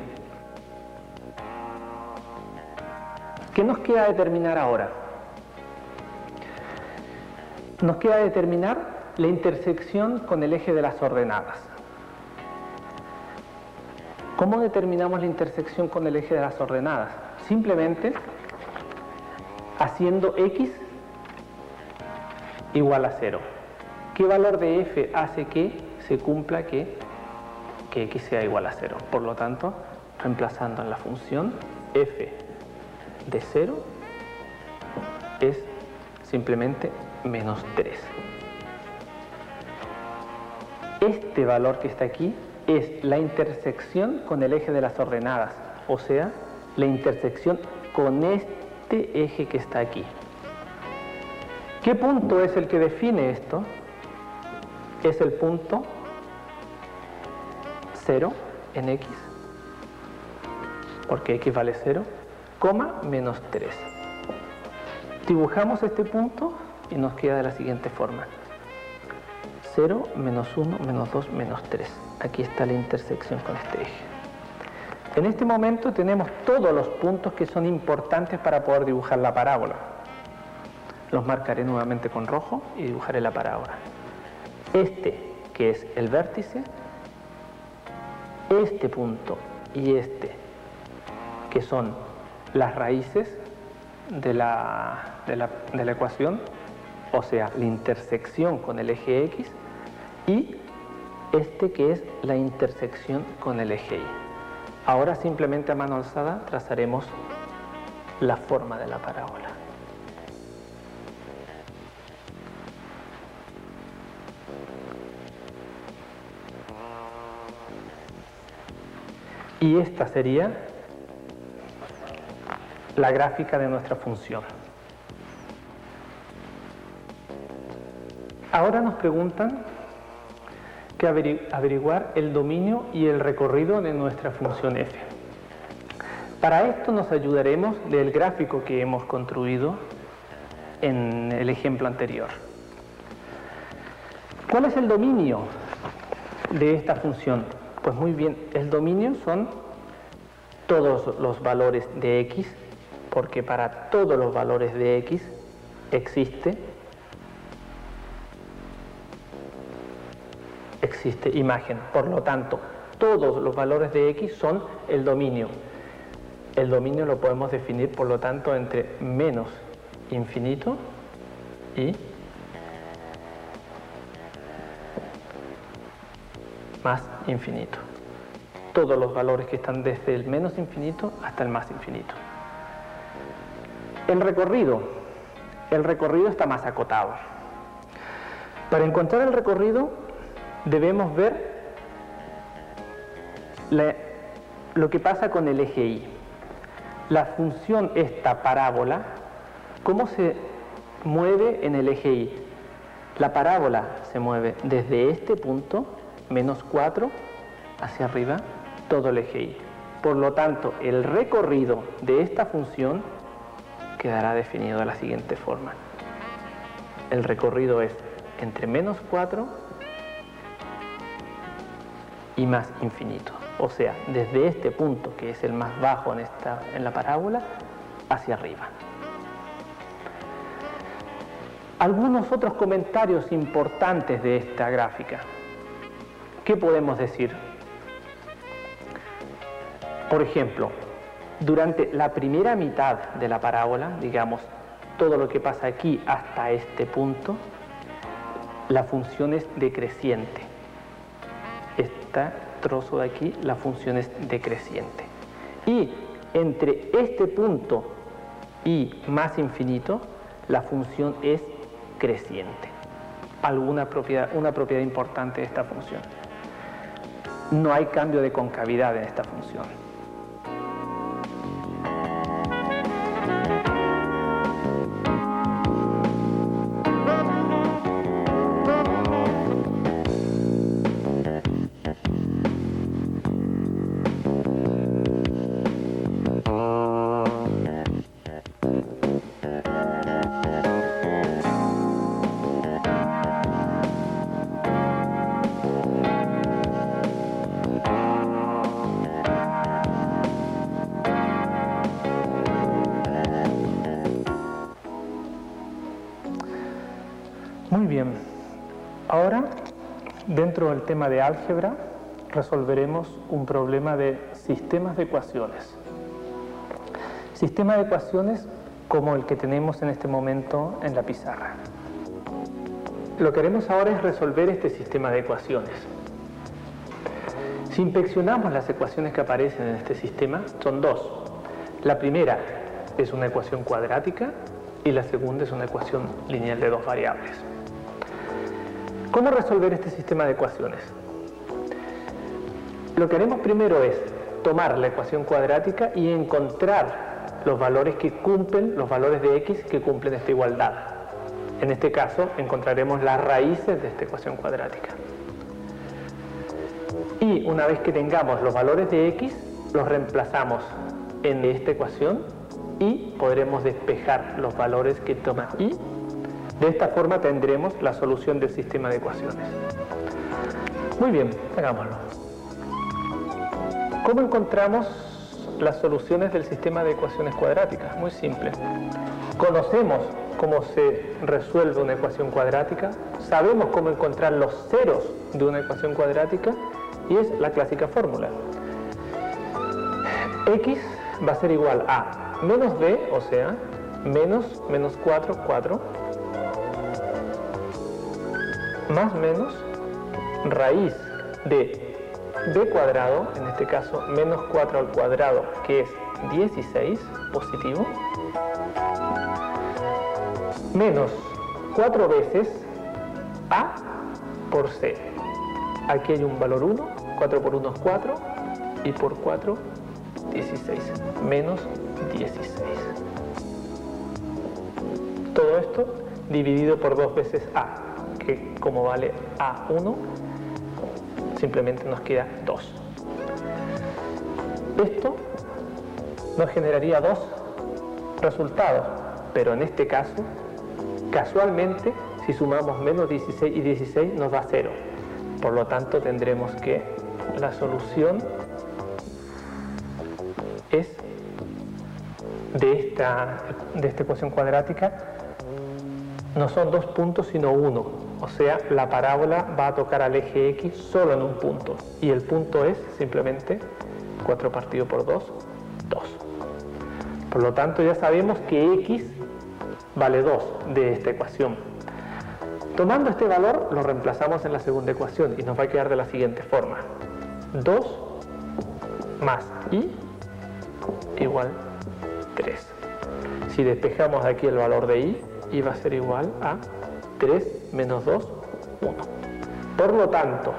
¿Qué nos queda determinar ahora? Nos queda determinar la intersección con el eje de las ordenadas. ¿Cómo determinamos la intersección con el eje de las ordenadas? Simplemente haciendo x igual a 0. ¿Qué valor de f hace que se cumpla que x sea igual a 0? Por lo tanto, reemplazando en la función, f de 0 es simplemente menos 3. Este valor que está aquí es la intersección con el eje de las ordenadas, o sea, la intersección con este eje que está aquí. ¿Qué punto es el que define esto? Es el punto 0 en x, porque x vale 0, coma menos 3. Dibujamos este punto y nos queda de la siguiente forma. 0, menos 1, menos 2, menos 3. Aquí está la intersección con este eje. En este momento tenemos todos los puntos que son importantes para poder dibujar la parábola. Los marcaré nuevamente con rojo y dibujaré la parábola. Este, que es el vértice, este punto y este, que son las raíces de la ecuación, o sea, la intersección con el eje X, y este que es la intersección con el eje Y. Ahora simplemente a mano alzada trazaremos la forma de la parábola. Y esta sería la gráfica de nuestra función. Ahora nos preguntan que averiguar el dominio y el recorrido de nuestra función f. Para esto nos ayudaremos del gráfico que hemos construido en el ejemplo anterior. ¿Cuál es el dominio de esta función? Pues muy bien, el dominio son todos los valores de x, porque para todos los valores de x existe imagen. Por lo tanto, todos los valores de x son el dominio. El dominio lo podemos definir, por lo tanto, entre menos infinito y más infinito. Todos los valores que están desde el menos infinito hasta el más infinito. El recorrido está más acotado. Para encontrar el recorrido debemos ver lo que pasa con el eje Y. La función esta parábola, ¿cómo se mueve en el eje Y? La parábola se mueve desde este punto, menos 4, hacia arriba, todo el eje Y. Por lo tanto, el recorrido de esta función quedará definido de la siguiente forma. El recorrido es entre menos 4 y más infinito. O sea, desde este punto, que es el más bajo en la parábola, hacia arriba. Algunos otros comentarios importantes de esta gráfica. ¿Qué podemos decir? Por ejemplo, durante la primera mitad de la parábola, digamos, todo lo que pasa aquí hasta este punto, la función es decreciente. Este trozo de aquí, la función es decreciente. Y entre este punto y más infinito, la función es creciente. Una propiedad importante de esta función. No hay cambio de concavidad en esta función. Muy bien, ahora dentro del tema de álgebra resolveremos un problema de sistemas de ecuaciones. Sistema de ecuaciones como el que tenemos en este momento en la pizarra. Lo que haremos ahora es resolver este sistema de ecuaciones. Si inspeccionamos las ecuaciones que aparecen en este sistema, son dos. La primera es una ecuación cuadrática y la segunda es una ecuación lineal de dos variables. ¿Cómo resolver este sistema de ecuaciones? Lo que haremos primero es tomar la ecuación cuadrática y encontrar los valores que cumplen, los valores de x que cumplen esta igualdad. En este caso encontraremos las raíces de esta ecuación cuadrática. Y una vez que tengamos los valores de x, los reemplazamos en esta ecuación y podremos despejar los valores que toma y. De esta forma tendremos la solución del sistema de ecuaciones. Muy bien, hagámoslo. ¿Cómo encontramos las soluciones del sistema de ecuaciones cuadráticas? Muy simple. Conocemos cómo se resuelve una ecuación cuadrática, sabemos cómo encontrar los ceros de una ecuación cuadrática y es la clásica fórmula. X va a ser igual a menos b, o sea, menos 4, 4, más menos raíz de b cuadrado, en este caso menos 4 al cuadrado, que es 16, positivo, menos 4 veces a por c. Aquí hay un valor 1, 4 por 1 es 4, y por 4, 16, menos 16. Todo esto dividido por 2 veces a, que como vale A1, simplemente nos queda 2. Esto nos generaría dos resultados, pero en este caso, casualmente, si sumamos menos 16 y 16 nos da 0. Por lo tanto, tendremos que la solución es de esta ecuación cuadrática, no son 2 puntos sino 1. O sea, la parábola va a tocar al eje X solo en un punto. Y el punto es simplemente 4 partido por 2, 2. Por lo tanto, ya sabemos que X vale 2 de esta ecuación. Tomando este valor, lo reemplazamos en la segunda ecuación y nos va a quedar de la siguiente forma. 2 más y igual 3. Si despejamos de aquí el valor de y va a ser igual a 3 menos 2, 1. Por lo tanto,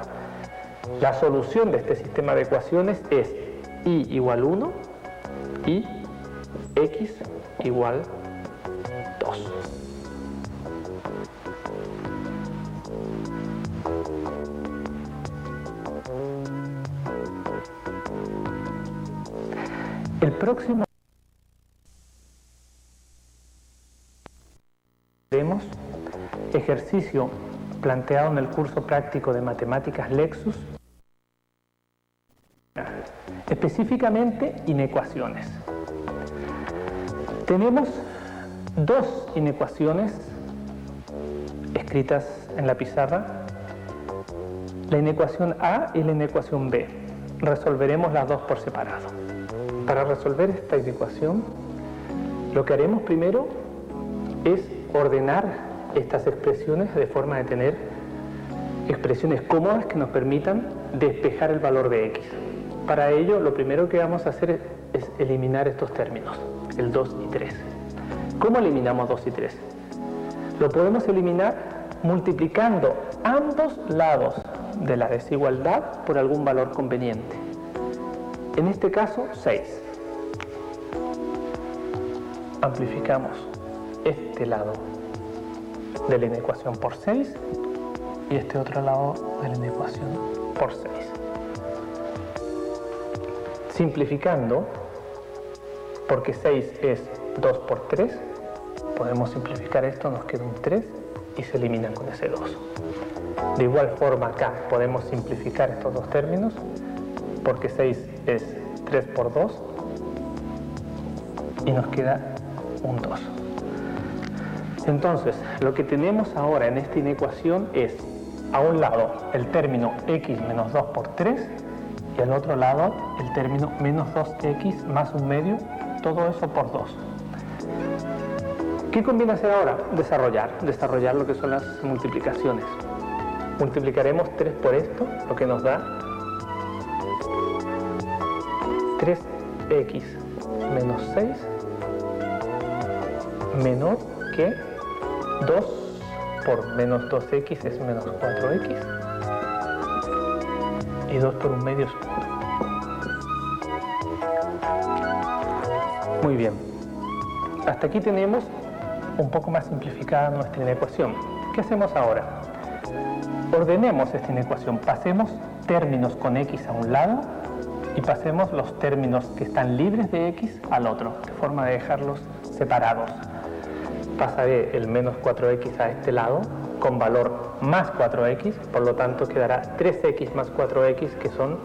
la solución de este sistema de ecuaciones es y igual 1 y x igual 2. El próximo veremos ejercicio planteado en el curso práctico de Matemáticas Lexus específicamente inecuaciones. Tenemos dos inecuaciones escritas en la pizarra, la inecuación A y la inecuación B. Resolveremos las dos por separado. Para resolver esta inecuación, lo que haremos primero es ordenar estas expresiones de forma de tener expresiones cómodas que nos permitan despejar el valor de x. Para ello, lo primero que vamos a hacer es eliminar estos términos, el 2 y 3. ¿Cómo eliminamos 2 y 3? Lo podemos eliminar multiplicando ambos lados de la desigualdad por algún valor conveniente. En este caso, 6. Amplificamos este lado de la inecuación por 6 y este otro lado de la inecuación por 6. Simplificando, porque 6 es 2 por 3, podemos simplificar esto, nos queda un 3 y se eliminan con ese 2. De igual forma acá podemos simplificar estos dos términos, porque 6 es 3 por 2 y nos queda un 2. Entonces, lo que tenemos ahora en esta inecuación es, a un lado, el término x menos 2 por 3 y al otro lado el término menos 2x más un medio, todo eso por 2. ¿Qué conviene hacer ahora? Desarrollar lo que son las multiplicaciones. Multiplicaremos 3 por esto, lo que nos da 3x menos 6 menor que 2 por menos 2x es menos 4x y 2 por un medio es 1. Muy bien. Hasta aquí tenemos un poco más simplificada nuestra inecuación. ¿Qué hacemos ahora? Ordenemos esta inecuación. Pasemos términos con x a un lado y pasemos los términos que están libres de x al otro, de forma de dejarlos separados. Pasaré el menos 4x a este lado con valor más 4x, por lo tanto quedará 3x más 4x, que son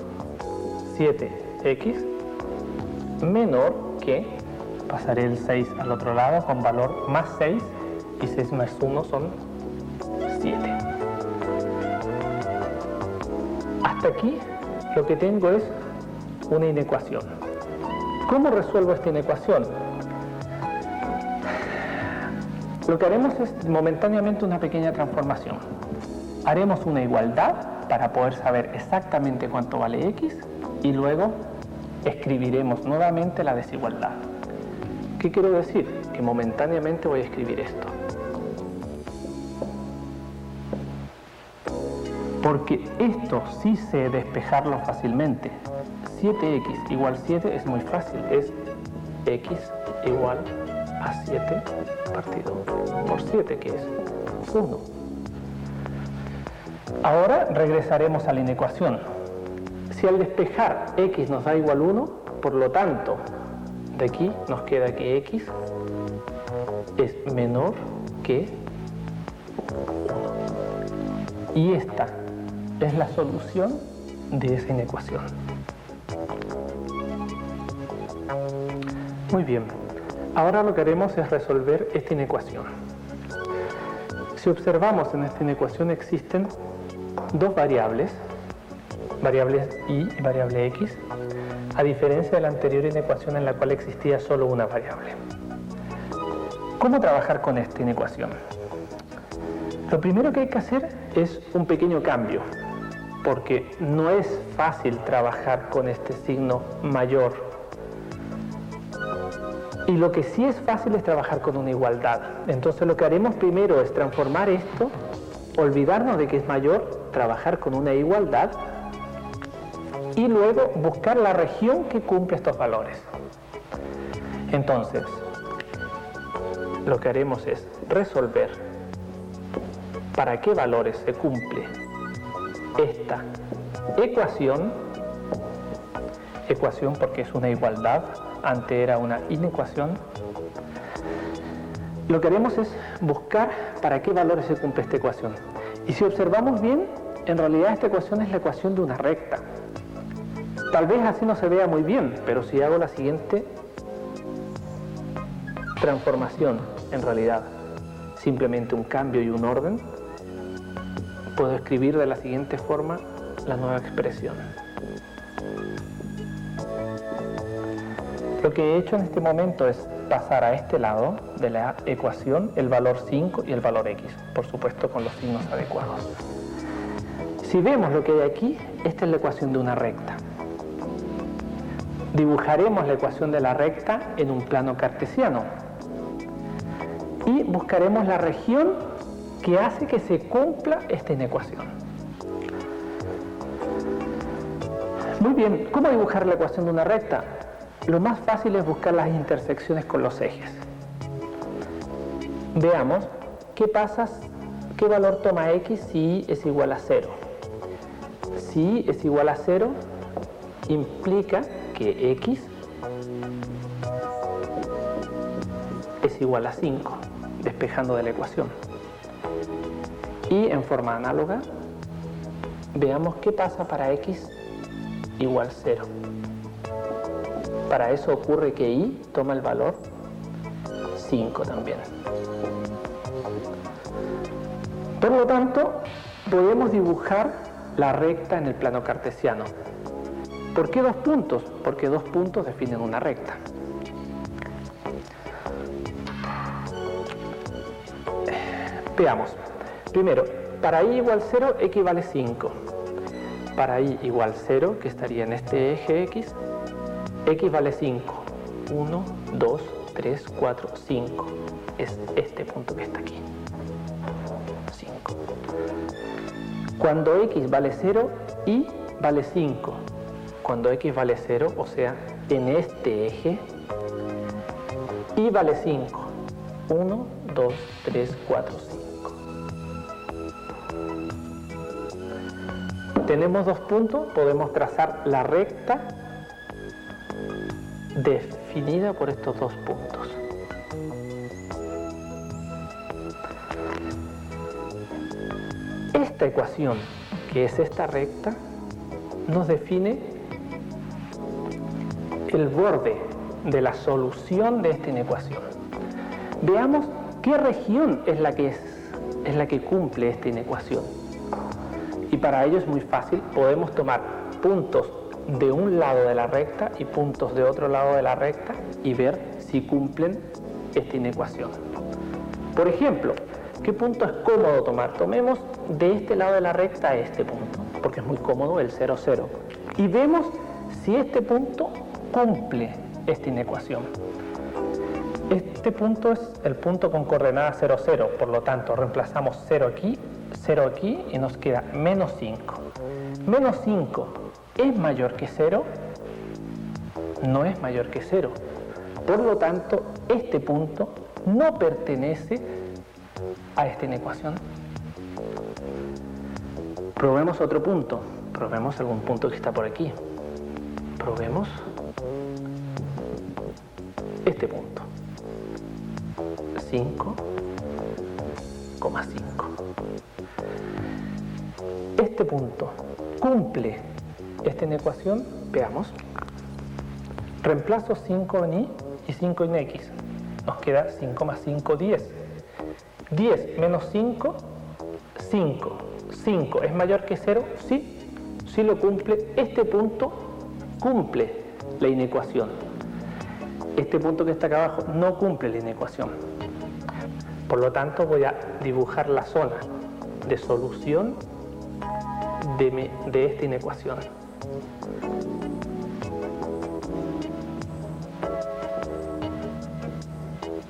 7x, menor que, pasaré el 6 al otro lado con valor más 6, y 6 más 1 son 7. Hasta aquí lo que tengo es una inecuación. ¿Cómo resuelvo esta inecuación? Lo que haremos es momentáneamente una pequeña transformación. Haremos una igualdad para poder saber exactamente cuánto vale x y luego escribiremos nuevamente la desigualdad. ¿Qué quiero decir? Que momentáneamente voy a escribir esto. Porque esto sí sé despejarlo fácilmente. 7x igual 7 es muy fácil. Es x igual a 7 partido por 7, que es 1. Ahora regresaremos a la inecuación. Si al despejar x nos da igual 1, por lo tanto, de aquí nos queda que x es menor que 1. Y esta es la solución de esa inecuación. Muy bien. Ahora lo que haremos es resolver esta inecuación. Si observamos en esta inecuación existen dos variables, variables y variable x, a diferencia de la anterior inecuación en la cual existía solo una variable. ¿Cómo trabajar con esta inecuación? Lo primero que hay que hacer es un pequeño cambio, porque no es fácil trabajar con este signo mayor. Y lo que sí es fácil es trabajar con una igualdad. Entonces lo que haremos primero es transformar esto, olvidarnos de que es mayor, trabajar con una igualdad y luego buscar la región que cumple estos valores. Entonces, lo que haremos es resolver para qué valores se cumple esta ecuación porque es una igualdad, antes era una inecuación. Lo que haremos es buscar para qué valores se cumple esta ecuación. Y si observamos bien, en realidad esta ecuación es la ecuación de una recta. Tal vez así no se vea muy bien, pero si hago la siguiente transformación, en realidad, simplemente un cambio y un orden, puedo escribir de la siguiente forma la nueva expresión. Lo que he hecho en este momento es pasar a este lado de la ecuación el valor 5 y el valor x, por supuesto con los signos adecuados. Si vemos lo que hay aquí, esta es la ecuación de una recta. Dibujaremos la ecuación de la recta en un plano cartesiano y buscaremos la región que hace que se cumpla esta inecuación. Muy bien, ¿cómo dibujar la ecuación de una recta? Lo más fácil es buscar las intersecciones con los ejes. Veamos qué pasa, qué valor toma x si es igual a 0. Si es igual a 0, implica que x es igual a 5, despejando de la ecuación. Y en forma análoga, veamos qué pasa para x igual 0. Para eso ocurre que y toma el valor 5 también. Por lo tanto, podemos dibujar la recta en el plano cartesiano. ¿Por qué 2 puntos? Porque 2 puntos definen una recta. Veamos. Primero, para y igual 0, x vale 5. Para y igual 0, que estaría en este eje x, x vale 5. 1, 2, 3, 4, 5. Es este punto que está aquí. 5. Cuando x vale 0, y vale 5. Cuando x vale 0, o sea, en este eje, y vale 5. 1, 2, 3, 4, 5. Tenemos 2 puntos, podemos trazar la recta definida por estos 2 puntos. Esta ecuación, que es esta recta, nos define el borde de la solución de esta inecuación. Veamos qué región es la que cumple esta inecuación. Y para ello es muy fácil, podemos tomar puntos de un lado de la recta y puntos de otro lado de la recta y ver si cumplen esta inecuación. Por ejemplo, ¿qué punto es cómodo tomar? Tomemos de este lado de la recta este punto, porque es muy cómodo el 0, 0. Y vemos si este punto cumple esta inecuación. Este punto es el punto con coordenada 0, 0, por lo tanto reemplazamos 0 aquí y nos queda menos 5. Menos 5 es mayor que 0, no es mayor que 0. Por lo tanto, este punto no pertenece a esta inecuación. Probemos otro punto. Probemos algún punto que está por aquí. Probemos este punto. 5,5. Este punto cumple esta inecuación. Veamos. Reemplazo 5 en y y 5 en x. Nos queda 5 más 5, 10. 10 menos 5, 5. 5 es mayor que 0, sí, sí lo cumple. Este punto cumple la inecuación. Este punto que está acá abajo no cumple la inecuación. Por lo tanto, voy a dibujar la zona de solución de esta inecuación.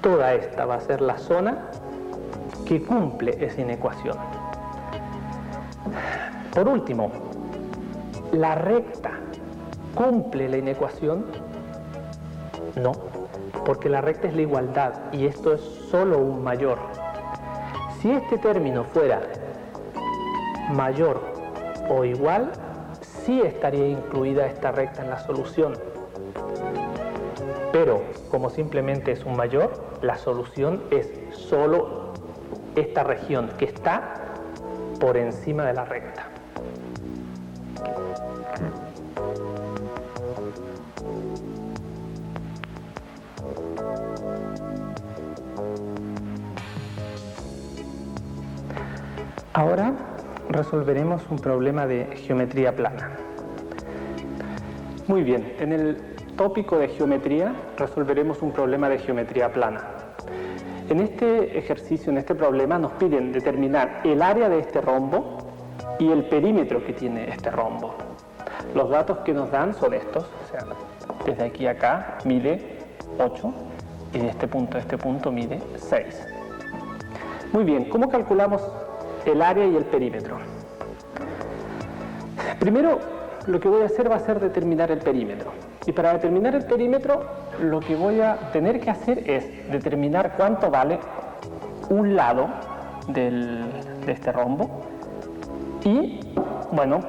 Toda esta va a ser la zona que cumple esa inecuación. Por último, ¿la recta cumple la inecuación? No, porque la recta es la igualdad y esto es solo un mayor. Si este término fuera mayor o igual, sí estaría incluida esta recta en la solución. Pero como simplemente es un mayor, la solución es solo esta región que está por encima de la recta. Ahora resolveremos un problema de geometría plana. Muy bien, en el tópico de geometría resolveremos un problema de geometría plana. En este ejercicio, en este problema, nos piden determinar el área de este rombo y el perímetro que tiene este rombo. Los datos que nos dan son estos, o sea, desde aquí a acá mide 8 y de este punto a este punto mide 6. Muy bien, ¿cómo calculamos el área y el perímetro? Primero, lo que voy a hacer va a ser determinar el perímetro. Y para determinar el perímetro, lo que voy a tener que hacer es determinar cuánto vale un lado de este rombo y, bueno,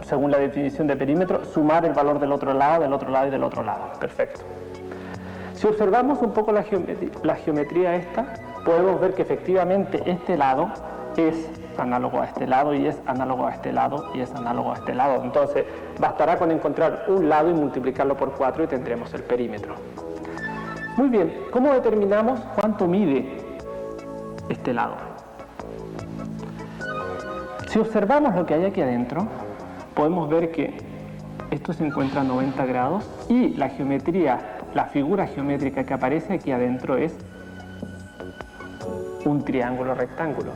según la definición de perímetro, sumar el valor del otro lado y del otro lado. Perfecto. Si observamos un poco la geometría esta, podemos ver que efectivamente este lado es análogo a este lado y es análogo a este lado y es análogo a este lado. Entonces, bastará con encontrar un lado y multiplicarlo por 4 y tendremos el perímetro. Muy bien, ¿cómo determinamos cuánto mide este lado? Si observamos lo que hay aquí adentro, podemos ver que esto se encuentra a 90 grados y la geometría, la figura geométrica que aparece aquí adentro es un triángulo rectángulo.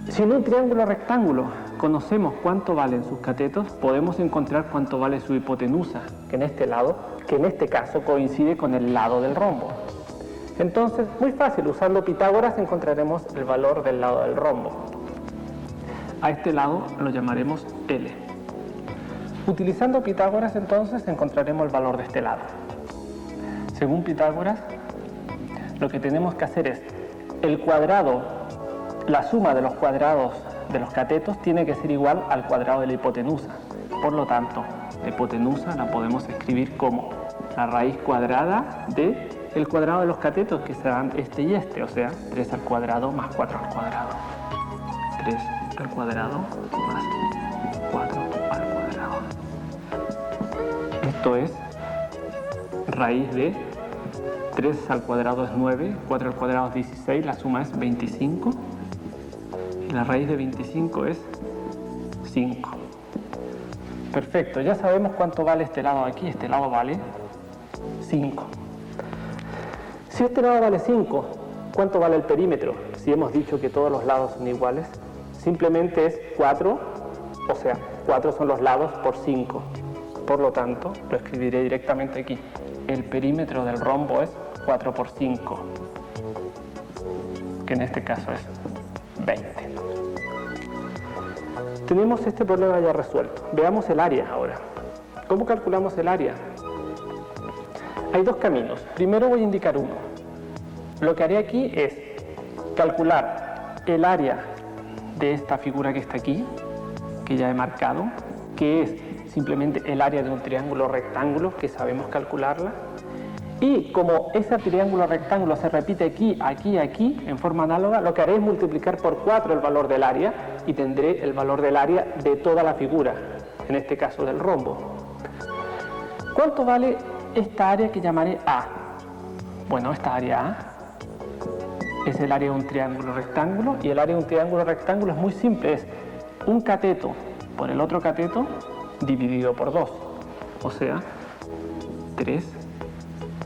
Si en un triángulo rectángulo conocemos cuánto valen sus catetos, podemos encontrar cuánto vale su hipotenusa, que en este caso coincide con el lado del rombo. Entonces, muy fácil, usando Pitágoras encontraremos el valor del lado del rombo. A este lado lo llamaremos L. Utilizando Pitágoras, entonces, encontraremos el valor de este lado. Según Pitágoras, lo que tenemos que hacer es el cuadrado. La suma de los cuadrados de los catetos tiene que ser igual al cuadrado de la hipotenusa. Por lo tanto, la hipotenusa la podemos escribir como la raíz cuadrada del cuadrado de los catetos, que serán este y este, o sea, 3 al cuadrado más 4 al cuadrado. 3 al cuadrado más 4 al cuadrado. Esto es raíz de 3 al cuadrado es 9, 4 al cuadrado es 16, la suma es 25. La raíz de 25 es 5. Perfecto, ya sabemos cuánto vale este lado aquí. Este lado vale 5. Si este lado vale 5, ¿cuánto vale el perímetro? Si hemos dicho que todos los lados son iguales, simplemente es 4, o sea, 4 son los lados por 5. Por lo tanto, lo escribiré directamente aquí. El perímetro del rombo es 4 por 5, que en este caso es 20. Tenemos este problema ya resuelto. Veamos el área ahora. ¿Cómo calculamos el área? Hay dos caminos. Primero voy a indicar uno. Lo que haré aquí es calcular el área de esta figura que está aquí, que ya he marcado, que es simplemente el área de un triángulo rectángulo, que sabemos calcularla. Y como ese triángulo rectángulo se repite aquí, aquí, aquí, en forma análoga, lo que haré es multiplicar por 4 el valor del área y tendré el valor del área de toda la figura, en este caso del rombo. ¿Cuánto vale esta área que llamaré A? Bueno, esta área A es el área de un triángulo rectángulo y el área de un triángulo rectángulo es muy simple, es un cateto por el otro cateto dividido por 2, o sea, 3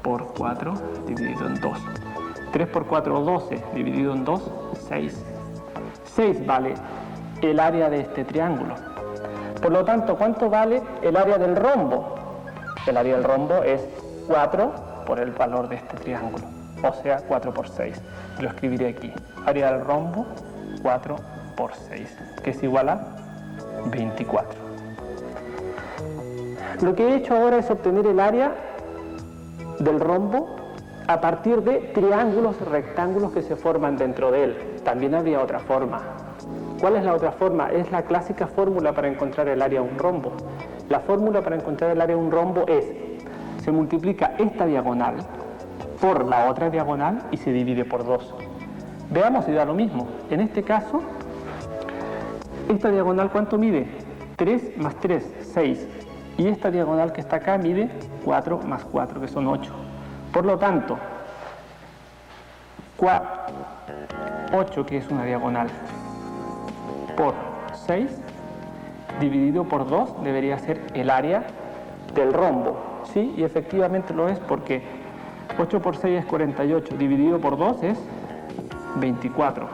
por 4 dividido en 2. 3 por 4, 12, dividido en 2, 6. 6 vale el área de este triángulo. Por lo tanto, ¿cuánto vale el área del rombo? El área del rombo es 4 por el valor de este triángulo, o sea, 4 por 6. Lo escribiré aquí. Área del rombo, 4 por 6, que es igual a 24. Lo que he hecho ahora es obtener el área del rombo a partir de triángulos rectángulos que se forman dentro de él. También habría otra forma. ¿Cuál es la otra forma? Es la clásica fórmula para encontrar el área de un rombo. La fórmula para encontrar el área de un rombo es: se multiplica esta diagonal por la otra diagonal y se divide por 2. Veamos si da lo mismo. En este caso, esta diagonal, ¿cuánto mide? 3 más 3, 6. Y esta diagonal que está acá mide 4 más 4, que son 8. Por lo tanto, 8, que es una diagonal, por 6 dividido por 2 debería ser el área del rombo, ¿sí? Y efectivamente lo es porque 8 por 6 es 48, dividido por 2 es 24,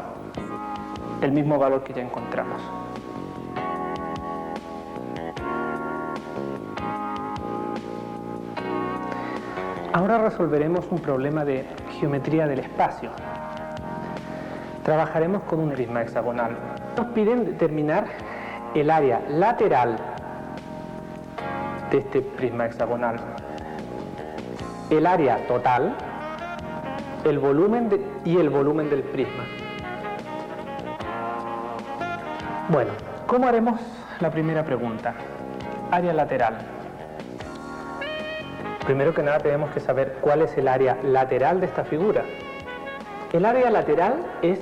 el mismo valor que ya encontramos. Ahora resolveremos un problema de geometría del espacio. Trabajaremos con un prisma hexagonal. Nos piden determinar el área lateral de este prisma hexagonal, el área total, el volumen y el volumen del prisma. Bueno, ¿cómo haremos la primera pregunta? Área lateral. Primero que nada tenemos que saber cuál es el área lateral de esta figura. El área lateral es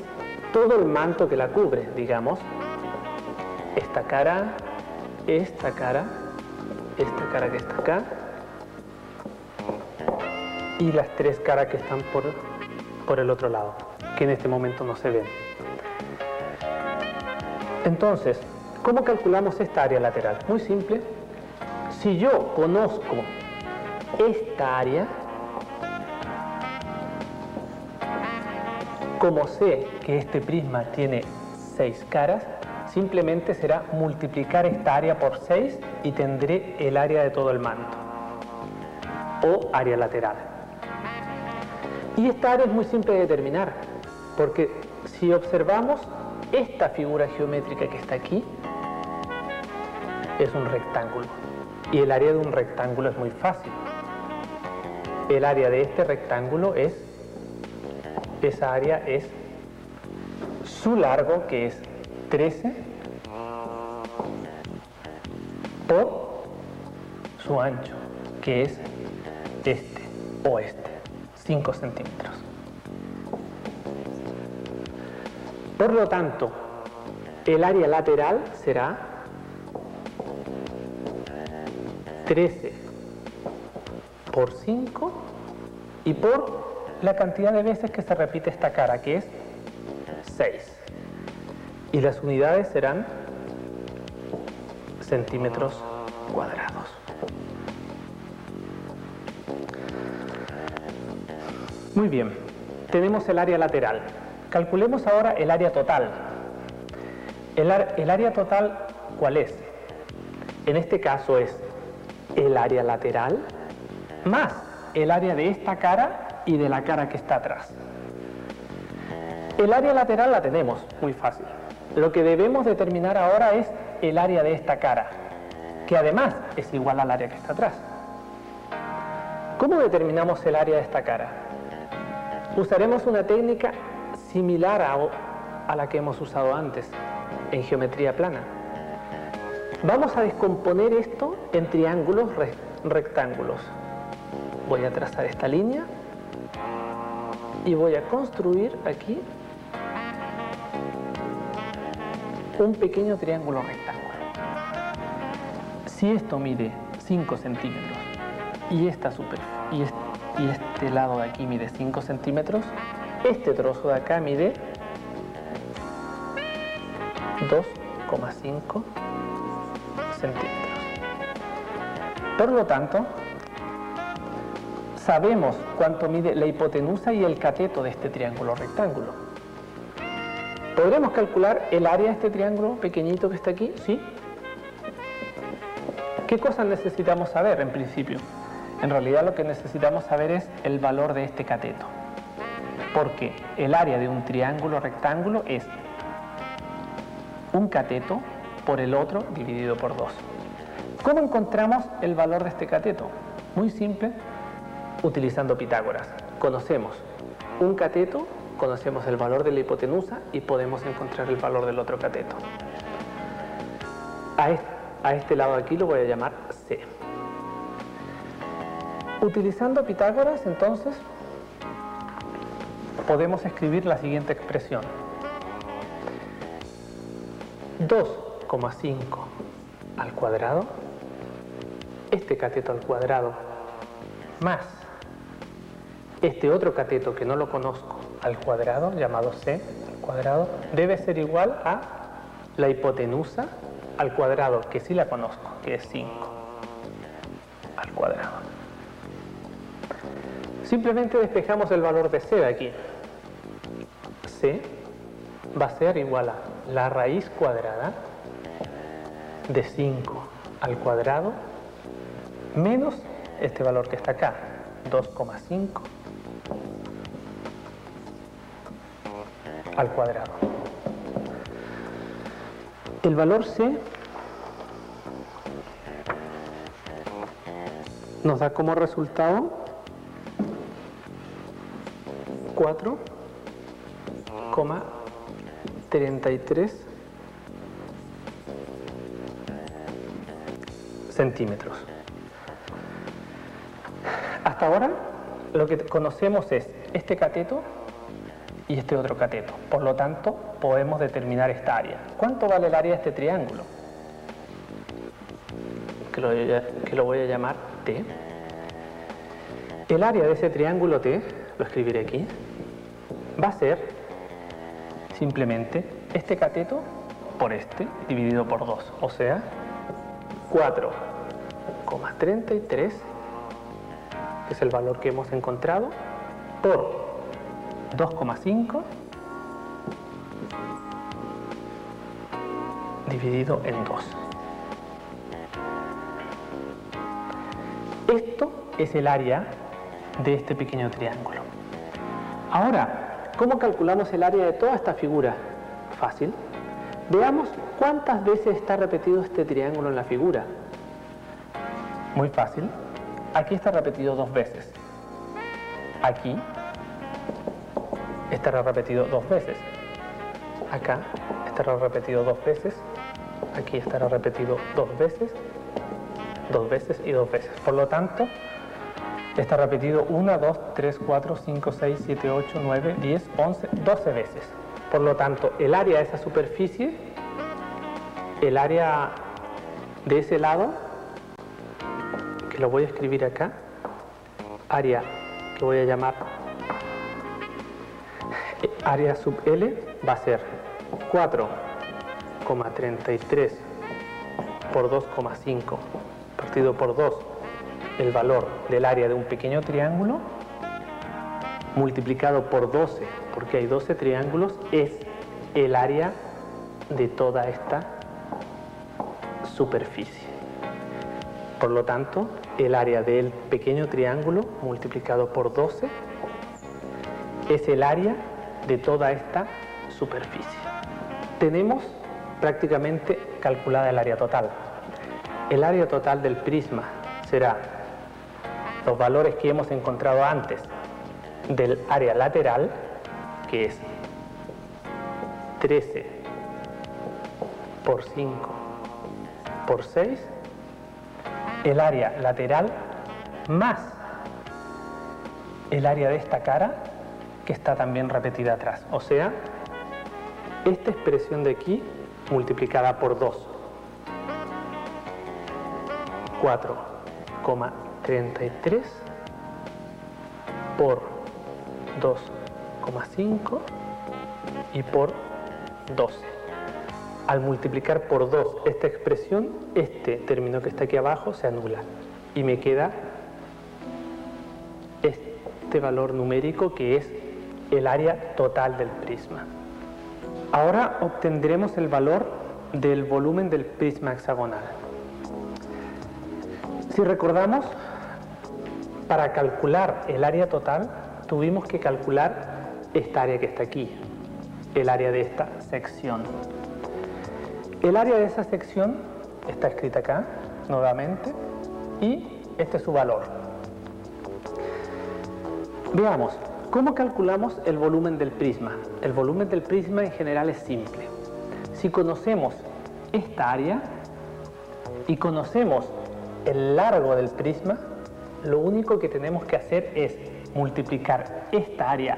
todo el manto que la cubre, digamos, esta cara que está acá, y las tres caras que están por el otro lado, que en este momento no se ven. Entonces, ¿cómo calculamos esta área lateral? Muy simple. Si yo conozco esta área, como sé que este prisma tiene 6 caras, simplemente será multiplicar esta área por 6 y tendré el área de todo el manto, o área lateral. Y esta área es muy simple de determinar, porque si observamos esta figura geométrica que está aquí, es un rectángulo. Y el área de un rectángulo es muy fácil. El área de este rectángulo esa área es su largo, que es 13, por su ancho, que es este o este, 5 centímetros. Por lo tanto, el área lateral será 13 por 5 y por la cantidad de veces que se repite esta cara, que es 6. Y las unidades serán centímetros cuadrados. Muy bien, tenemos el área lateral. Calculemos ahora el área total. El área total, ¿cuál es? En este caso es el área lateral más el área de esta cara y de la cara que está atrás. El área lateral la tenemos, muy fácil. Lo que debemos determinar ahora es el área de esta cara, que además es igual al área que está atrás. ¿Cómo determinamos el área de esta cara? Usaremos una técnica similar a la que hemos usado antes en geometría plana. Vamos a descomponer esto en triángulos rectángulos. Voy a trazar esta línea y voy a construir aquí un pequeño triángulo rectangular. Si esto mide 5 centímetros y este lado de aquí mide 5 centímetros, este trozo de acá mide 2,5 centímetros. Por lo tanto, sabemos cuánto mide la hipotenusa y el cateto de este triángulo rectángulo. ¿Podremos calcular el área de este triángulo pequeñito que está aquí? ¿Sí? ¿Qué cosas necesitamos saber en principio? En realidad lo que necesitamos saber es el valor de este cateto. Porque el área de un triángulo rectángulo es un cateto por el otro dividido por 2. ¿Cómo encontramos el valor de este cateto? Muy simple, utilizando Pitágoras. Conocemos un cateto, conocemos el valor de la hipotenusa y podemos encontrar el valor del otro cateto. A este lado de aquí lo voy a llamar C. Utilizando Pitágoras, entonces, podemos escribir la siguiente expresión. 2,5 al cuadrado, este cateto al cuadrado, más este otro cateto que no lo conozco al cuadrado, llamado C al cuadrado, debe ser igual a la hipotenusa al cuadrado, que sí la conozco, que es 5 al cuadrado. Simplemente despejamos el valor de c de aquí. C va a ser igual a la raíz cuadrada de 5 al cuadrado menos este valor que está acá, 2,5 al cuadrado. El valor C nos da como resultado 4,33 centímetros. Hasta ahora lo que conocemos es este cateto y este otro cateto. Por lo tanto, podemos determinar esta área. ¿Cuánto vale el área de este triángulo? Que lo voy a llamar T. El área de ese triángulo T, lo escribiré aquí, va a ser simplemente este cateto por este dividido por 2. O sea, 4,33, que es el valor que hemos encontrado, por 2,5 dividido en 2. Esto es el área de este pequeño triángulo. Ahora, ¿cómo calculamos el área de toda esta figura? Fácil. Veamos cuántas veces está repetido este triángulo en la figura. Muy fácil. Aquí está repetido 2 veces. Aquí estará repetido 2 veces. Acá estará repetido 2 veces. Aquí estará repetido 2 veces. 2 veces y 2 veces. Por lo tanto, está repetido 1, 2, 3, 4, 5, 6, 7, 8, 9, 10, 11, 12 veces. Por lo tanto, el área de esa superficie, el área de ese lado, que lo voy a escribir acá, área que voy a llamar área sub L, va a ser 4,33 por 2,5 partido por 2, el valor del área de un pequeño triángulo, multiplicado por 12, porque hay 12 triángulos, es el área de toda esta superficie. Por lo tanto, el área del pequeño triángulo multiplicado por 12 es el área de toda esta superficie. Tenemos prácticamente calculada el área total. El área total del prisma será los valores que hemos encontrado antes del área lateral, que es 13 por 5 por 6, el área lateral más el área de esta cara, que está también repetida atrás. O sea, esta expresión de aquí multiplicada por 2. 4,33 por 2,5 y por 12. Al multiplicar por 2 esta expresión, este término que está aquí abajo se anula y me queda este valor numérico que es el área total del prisma. Ahora obtendremos el valor del volumen del prisma hexagonal. Si recordamos, para calcular el área total tuvimos que calcular esta área que está aquí, el área de esta sección. El área de esa sección está escrita acá, nuevamente, y este es su valor. Veamos, ¿cómo calculamos el volumen del prisma? El volumen del prisma en general es simple. Si conocemos esta área y conocemos el largo del prisma, lo único que tenemos que hacer es multiplicar esta área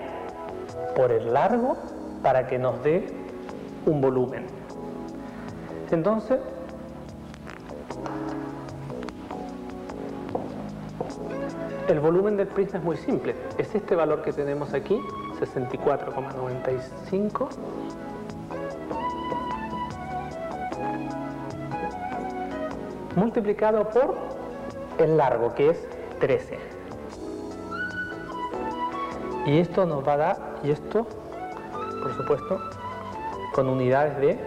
por el largo para que nos dé un volumen. Entonces, el volumen del prisma es muy simple. Es este valor que tenemos aquí, 64,95 multiplicado por el largo, que es 13. Y esto nos va a dar, y esto, por supuesto, con unidades de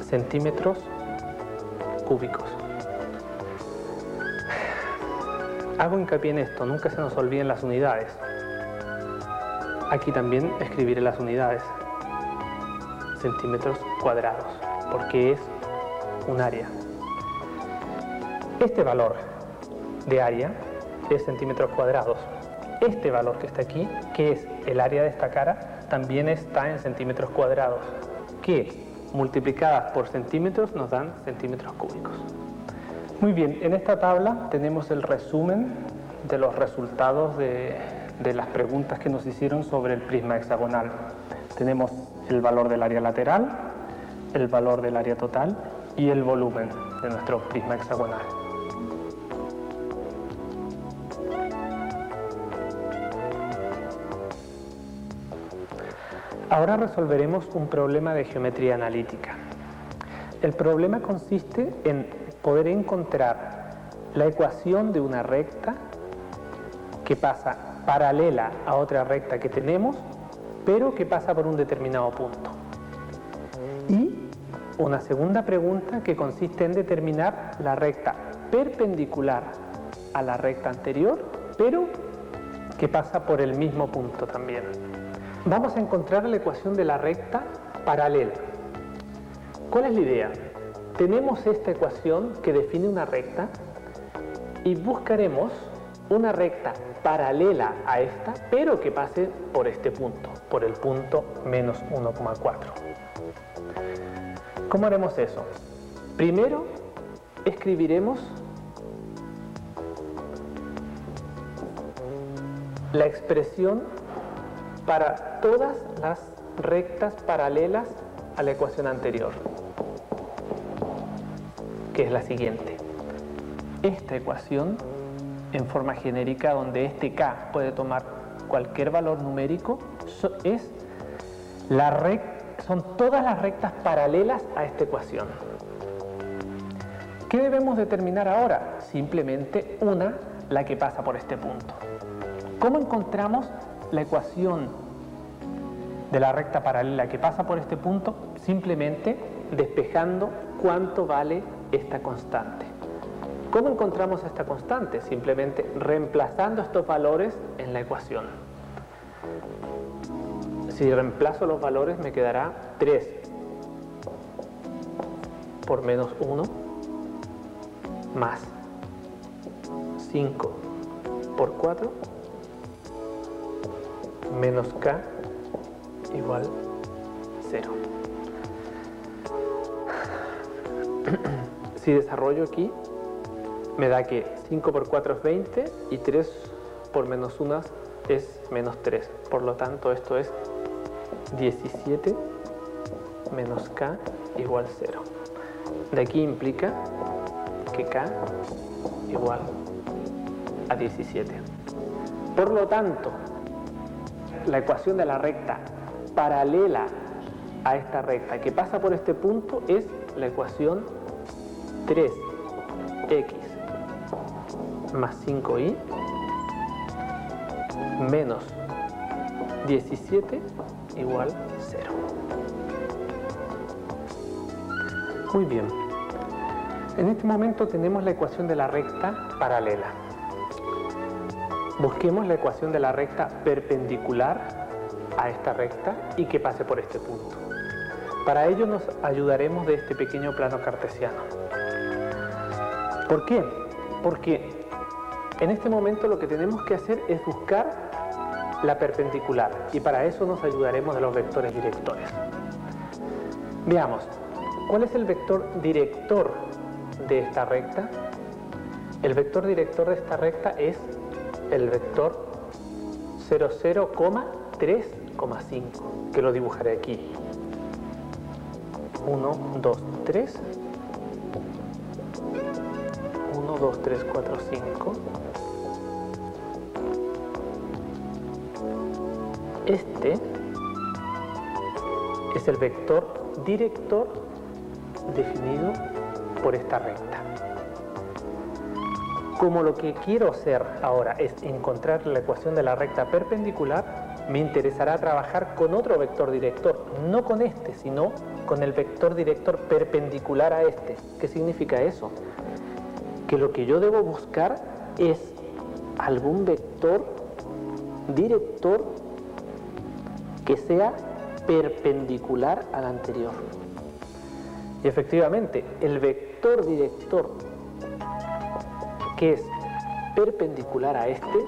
centímetros cúbicos. Hago hincapié en esto, nunca se nos olviden las unidades. Aquí también escribiré las unidades, centímetros cuadrados, porque es un área. Este valor de área es centímetros cuadrados. Este valor que está aquí, que es el área de esta cara, también está en centímetros cuadrados, que multiplicadas por centímetros nos dan centímetros cúbicos. Muy bien, en esta tabla tenemos el resumen de los resultados de las preguntas que nos hicieron sobre el prisma hexagonal. Tenemos el valor del área lateral, el valor del área total y el volumen de nuestro prisma hexagonal. Ahora resolveremos un problema de geometría analítica. El problema consiste en poder encontrar la ecuación de una recta que pasa paralela a otra recta que tenemos, pero que pasa por un determinado punto. Y una segunda pregunta que consiste en determinar la recta perpendicular a la recta anterior, pero que pasa por el mismo punto también. Vamos a encontrar la ecuación de la recta paralela. ¿Cuál es la idea? Tenemos esta ecuación que define una recta y buscaremos una recta paralela a esta, pero que pase por este punto, por el punto menos 1,4. ¿Cómo haremos eso? Primero escribiremos la expresión para todas las rectas paralelas a la ecuación anterior, que es la siguiente. Esta ecuación, en forma genérica, donde este k puede tomar cualquier valor numérico, son todas las rectas paralelas a esta ecuación. ¿Qué debemos determinar ahora? Simplemente una, la que pasa por este punto. ¿Cómo encontramos la ecuación de la recta paralela que pasa por este punto? Simplemente despejando cuánto vale esta constante. ¿Cómo encontramos esta constante? Simplemente reemplazando estos valores en la ecuación. Si reemplazo los valores me quedará 3 por menos 1 más 5 por 4 menos k igual 0. Si desarrollo aquí, me da que 5 por 4 es 20 y 3 por menos 1 es menos 3. Por lo tanto, esto es 17 menos k igual 0. De aquí implica que k igual a 17. Por lo tanto, la ecuación de la recta paralela a esta recta que pasa por este punto es la ecuación 3x más 5y menos 17 igual 0. Muy bien. En este momento tenemos la ecuación de la recta paralela. Busquemos la ecuación de la recta perpendicular a esta recta y que pase por este punto. Para ello nos ayudaremos de este pequeño plano cartesiano. ¿Por qué? Porque en este momento lo que tenemos que hacer es buscar la perpendicular y para eso nos ayudaremos de los vectores directores. Veamos, ¿cuál es el vector director de esta recta? El vector director de esta recta es el vector 0,3,5, que lo dibujaré aquí. 1, 2, 3. 1, 2, 3, 4, 5. Este es el vector director definido por esta recta. Como lo que quiero hacer ahora es encontrar la ecuación de la recta perpendicular, me interesará trabajar con otro vector director, no con este, sino con el vector director perpendicular a este. ¿Qué significa eso? Que lo que yo debo buscar es algún vector director que sea perpendicular al anterior. Y efectivamente, el vector director que es perpendicular a este,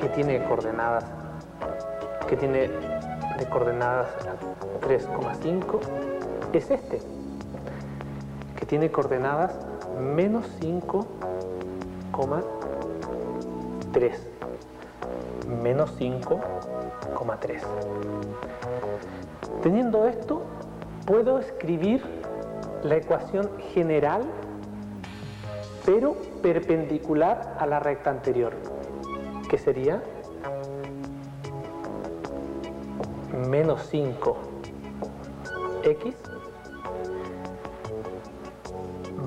que tiene coordenadas, de coordenadas 3,5, es este, que tiene coordenadas menos 5,3. Menos 5,3. Teniendo esto, puedo escribir la ecuación general, pero perpendicular a la recta anterior, que sería menos 5x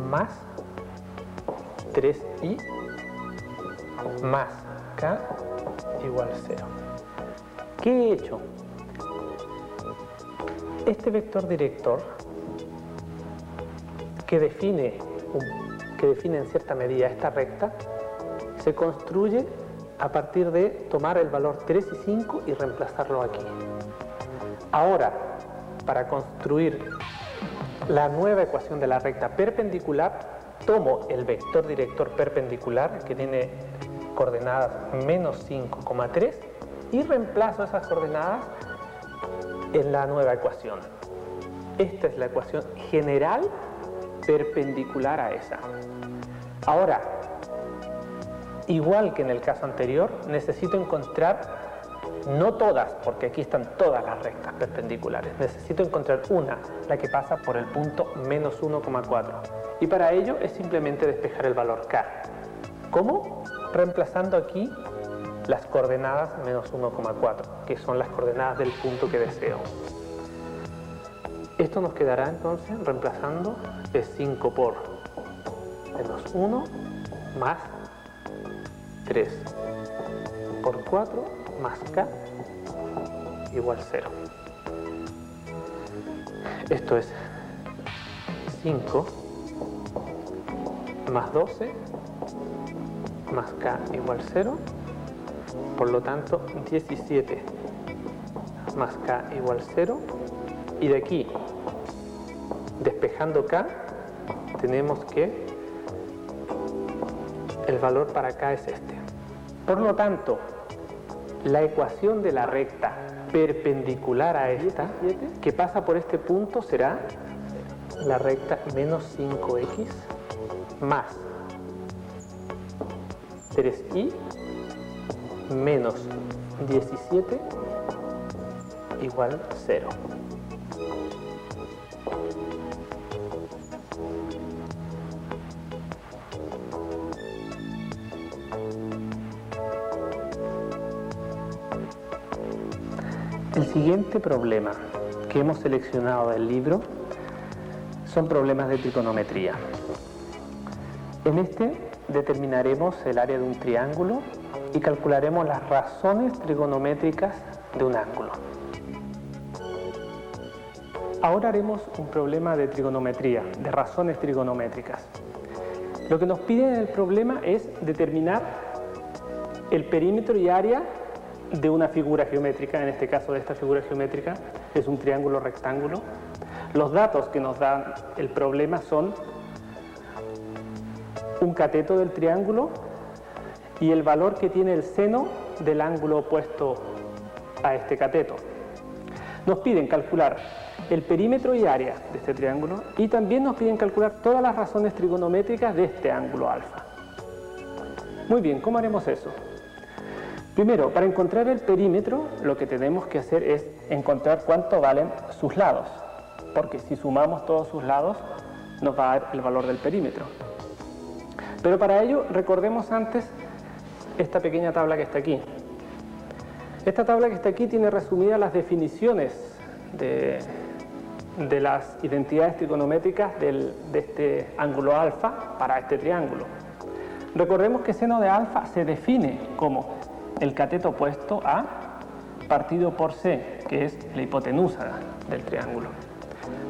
más 3y más k igual 0. ¿Qué he hecho? Este vector director que define en cierta medida esta recta se construye a partir de tomar el valor 3 y 5 y reemplazarlo aquí. Ahora, para construir la nueva ecuación de la recta perpendicular, tomo el vector director perpendicular que tiene coordenadas menos 5,3 y reemplazo esas coordenadas en la nueva ecuación. Esta es la ecuación general perpendicular a esa. Ahora, igual que en el caso anterior, necesito encontrar, no todas, porque aquí están todas las rectas perpendiculares, necesito encontrar una, la que pasa por el punto menos 1,4. Y para ello es simplemente despejar el valor k. ¿Cómo? Reemplazando aquí las coordenadas menos 1,4, que son las coordenadas del punto que deseo. Esto nos quedará entonces, reemplazando, es 5 por menos 1 más 3 por 4 más k igual 0. Esto es 5 más 12 más k igual 0. Por lo tanto, 17 más k igual 0. Y de aquí, despejando k, tenemos que el valor para k es este. Por lo tanto, la ecuación de la recta perpendicular a esta, que pasa por este punto, será la recta menos 5x más 3y menos 17 igual 0. El siguiente problema que hemos seleccionado del libro son problemas de trigonometría. En este determinaremos el área de un triángulo y calcularemos las razones trigonométricas de un ángulo. Ahora haremos un problema de trigonometría, de razones trigonométricas. Lo que nos pide en el problema es determinar el perímetro y área de una figura geométrica. En este caso, de esta figura geométrica es un triángulo rectángulo. Los datos que nos dan el problema son un cateto del triángulo y el valor que tiene el seno del ángulo opuesto a este cateto. Nos piden calcular el perímetro y área de este triángulo y también nos piden calcular todas las razones trigonométricas de este ángulo alfa. Muy bien, ¿cómo haremos eso? Primero, para encontrar el perímetro, lo que tenemos que hacer es encontrar cuánto valen sus lados, porque si sumamos todos sus lados, nos va a dar el valor del perímetro. Pero para ello, recordemos antes esta pequeña tabla que está aquí. Esta tabla que está aquí tiene resumidas las definiciones de las identidades trigonométricas de este ángulo alfa para este triángulo. Recordemos que seno de alfa se define como el cateto opuesto a partido por c, que es la hipotenusa del triángulo.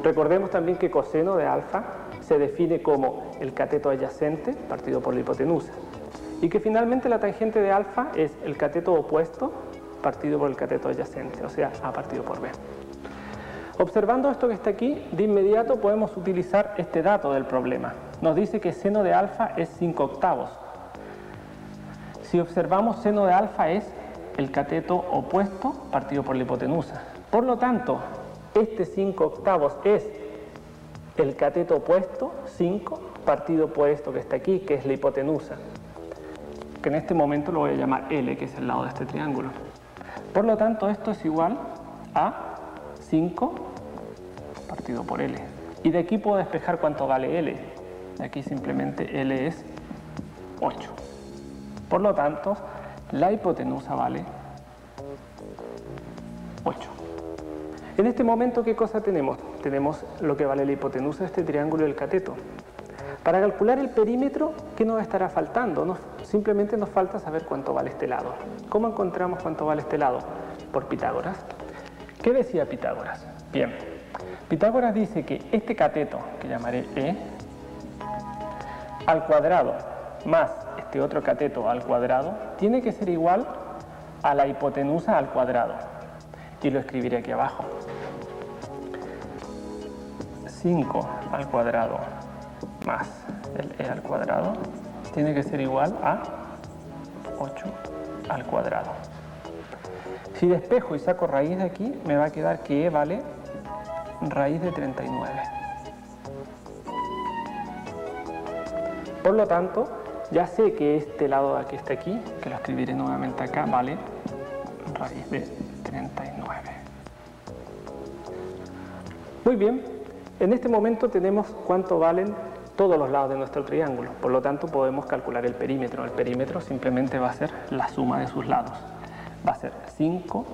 Recordemos también que coseno de alfa se define como el cateto adyacente partido por la hipotenusa. Y que finalmente la tangente de alfa es el cateto opuesto partido por el cateto adyacente, o sea, A partido por B. Observando esto que está aquí, de inmediato podemos utilizar este dato del problema. Nos dice que seno de alfa es 5/8. Si observamos, seno de alfa es el cateto opuesto partido por la hipotenusa. Por lo tanto, este 5/8 es el cateto opuesto, 5, partido por esto que está aquí, que es la hipotenusa, que en este momento lo voy a llamar L, que es el lado de este triángulo. Por lo tanto, esto es igual a 5 partido por L. Y de aquí puedo despejar cuánto vale L. De aquí simplemente L es 8. Por lo tanto, la hipotenusa vale 8. En este momento, ¿qué cosa tenemos? Tenemos lo que vale la hipotenusa de este triángulo y el cateto. Para calcular el perímetro, ¿qué nos estará faltando? Simplemente nos falta saber cuánto vale este lado. ¿Cómo encontramos cuánto vale este lado? Por Pitágoras. ¿Qué decía Pitágoras? Bien, Pitágoras dice que este cateto, que llamaré E, al cuadrado más este otro cateto al cuadrado, tiene que ser igual a la hipotenusa al cuadrado. Y lo escribiré aquí abajo. 5 al cuadrado más el E al cuadrado tiene que ser igual a 8 al cuadrado. Si despejo y saco raíz de aquí, me va a quedar que E vale raíz de 39. Por lo tanto, ya sé que este lado de aquí está aquí, que lo escribiré nuevamente acá, vale raíz de 39. Muy bien, en este momento tenemos cuánto valen todos los lados de nuestro triángulo, por lo tanto podemos calcular el perímetro. El perímetro simplemente va a ser la suma de sus lados. Va a ser 5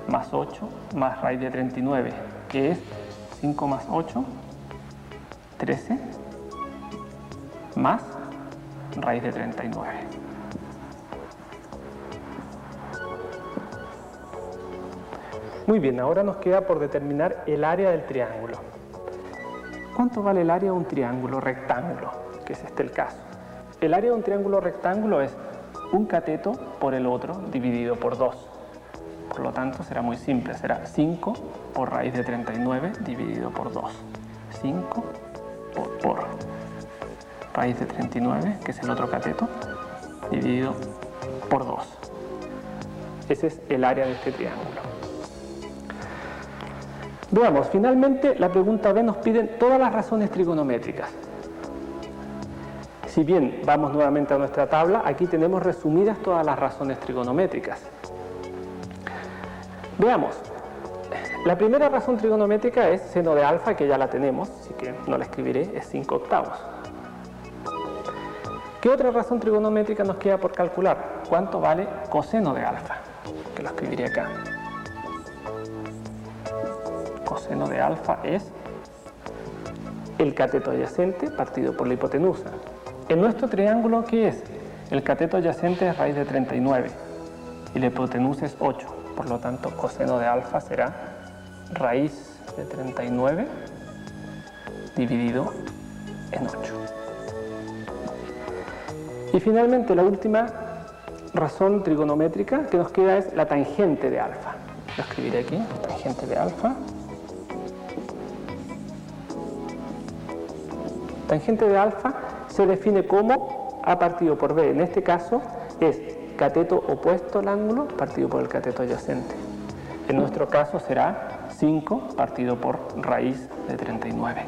más 8 más raíz de 39, que es 5 más 8, 13, más raíz de 39. Muy bien, ahora nos queda por determinar el área del triángulo. ¿Cuánto vale el área de un triángulo rectángulo? Que es este el caso. El área de un triángulo rectángulo es un cateto por el otro dividido por 2. Por lo tanto, será muy simple. Será 5 por raíz de 39 dividido por 2. 5 por raíz de 39, que es el otro cateto, dividido por 2. Ese es el área de este triángulo. Veamos, finalmente la pregunta B nos pide todas las razones trigonométricas. Si bien vamos nuevamente a nuestra tabla, aquí tenemos resumidas todas las razones trigonométricas. Veamos, la primera razón trigonométrica es seno de alfa, que ya la tenemos, así que no la escribiré, es 5/8. ¿Qué otra razón trigonométrica nos queda por calcular? ¿Cuánto vale coseno de alfa? Que lo escribiré acá. Coseno de alfa es el cateto adyacente partido por la hipotenusa. En nuestro triángulo, ¿qué es? El cateto adyacente es raíz de 39 y la hipotenusa es 8. Por lo tanto, coseno de alfa será raíz de 39 dividido en 8. Y finalmente, la última razón trigonométrica que nos queda es la tangente de alfa. Lo escribiré aquí, tangente de alfa. Tangente de alfa se define como A partido por B. En este caso es cateto opuesto al ángulo partido por el cateto adyacente. En nuestro caso será 5 partido por raíz de 39.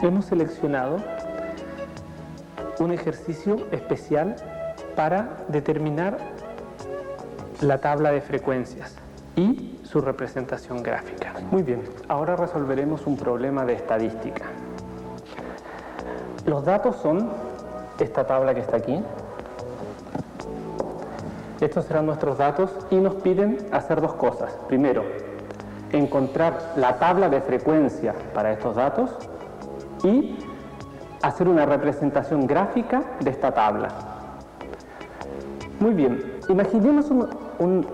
Hemos seleccionado un ejercicio especial para determinar la tabla de frecuencias y su representación gráfica. Muy bien, ahora resolveremos un problema de estadística. Los datos son esta tabla que está aquí. Estos serán nuestros datos y nos piden hacer dos cosas. Primero, encontrar la tabla de frecuencia para estos datos y hacer una representación gráfica de esta tabla. Muy bien,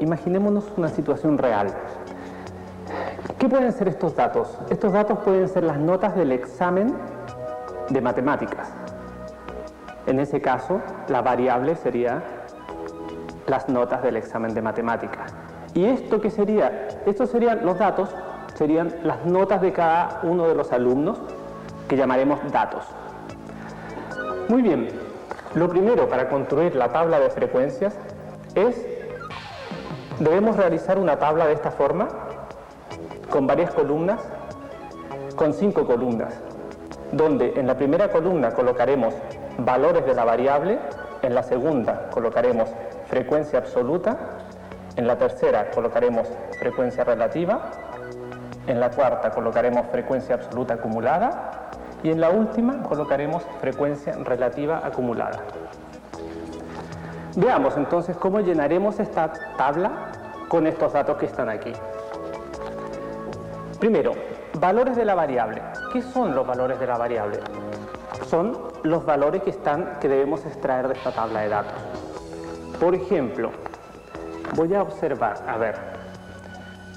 imaginémonos una situación real. ¿Qué pueden ser estos datos? Estos datos pueden ser las notas del examen de matemáticas. En ese caso, la variable sería las notas del examen de matemáticas. ¿Y esto qué sería? Estos serían los datos, serían las notas de cada uno de los alumnos, que llamaremos datos. Muy bien, lo primero para construir la tabla de frecuencias debemos realizar una tabla de esta forma, con varias columnas, con 5 columnas, donde en la primera columna colocaremos valores de la variable, en la segunda colocaremos frecuencia absoluta, en la tercera colocaremos frecuencia relativa, en la cuarta colocaremos frecuencia absoluta acumulada y en la última colocaremos frecuencia relativa acumulada. Veamos entonces cómo llenaremos esta tabla con estos datos que están aquí. Primero, valores de la variable. ¿Qué son los valores de la variable? Son los valores que debemos extraer de esta tabla de datos. Por ejemplo, voy a observar,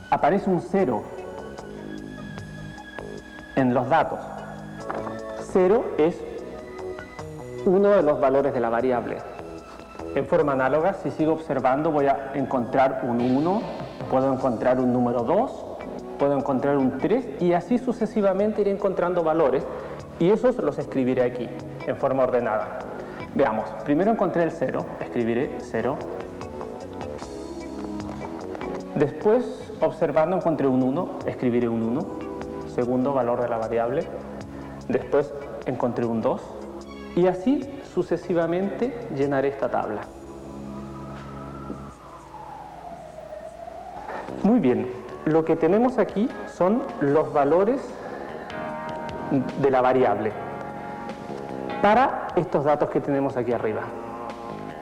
aparece un 0 en los datos. 0 es uno de los valores de la variable. En forma análoga, si sigo observando, voy a encontrar un 1, puedo encontrar un número 2, puedo encontrar un 3 y así sucesivamente iré encontrando valores y esos los escribiré aquí, en forma ordenada. Veamos, primero encontré el 0, escribiré 0. Después, observando, encontré un 1, escribiré un 1, segundo valor de la variable. Después encontré un 2 y así sucesivamente llenaré esta tabla. Muy bien, lo que tenemos aquí son los valores de la variable para estos datos que tenemos aquí arriba.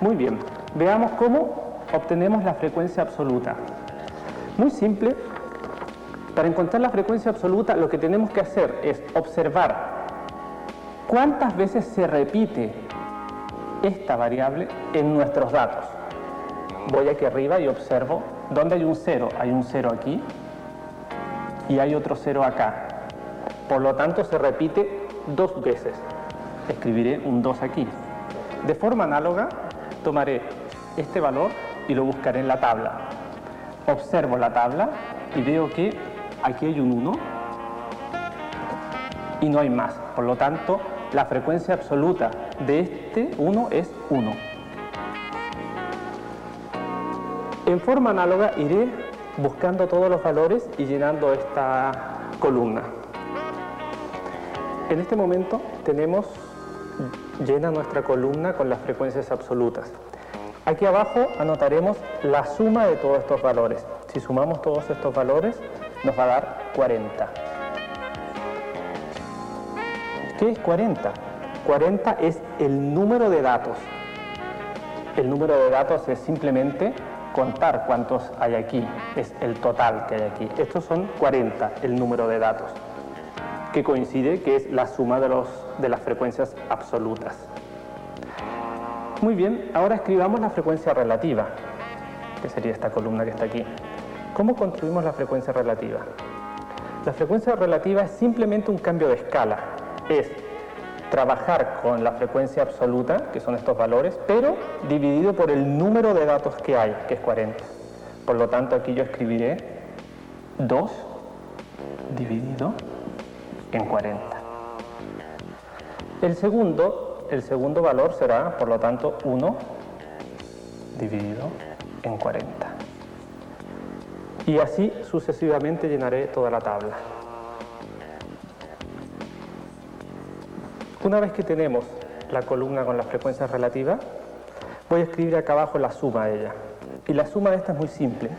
Muy bien, veamos cómo obtenemos la frecuencia absoluta. Muy simple, para encontrar la frecuencia absoluta lo que tenemos que hacer es observar cuántas veces se repite esta variable en nuestros datos. Voy aquí arriba y observo dónde hay un 0. Hay un 0 aquí y hay otro 0 acá. Por lo tanto, se repite 2 veces. Escribiré un 2 aquí. De forma análoga, tomaré este valor y lo buscaré en la tabla. Observo la tabla y veo que aquí hay un 1 y no hay más. Por lo tanto, la frecuencia absoluta de este 1 es 1. En forma análoga iré buscando todos los valores y llenando esta columna. En este momento tenemos llena nuestra columna con las frecuencias absolutas. Aquí abajo anotaremos la suma de todos estos valores. Si sumamos todos estos valores nos va a dar 40. ¿Qué es 40? 40 es el número de datos. El número de datos es simplemente contar cuántos hay aquí, es el total que hay aquí. Estos son 40, el número de datos, que coincide que es la suma de las frecuencias absolutas. Muy bien, ahora escribamos la frecuencia relativa, que sería esta columna que está aquí. ¿Cómo construimos la frecuencia relativa? La frecuencia relativa es simplemente un cambio de escala. Es trabajar con la frecuencia absoluta, que son estos valores, pero dividido por el número de datos que hay, que es 40. Por lo tanto, aquí yo escribiré 2 dividido en 40. El segundo valor será, por lo tanto, 1 dividido en 40. Y así sucesivamente llenaré toda la tabla. Una vez que tenemos la columna con las frecuencias relativas, voy a escribir acá abajo la suma de ella. Y la suma de esta es muy simple.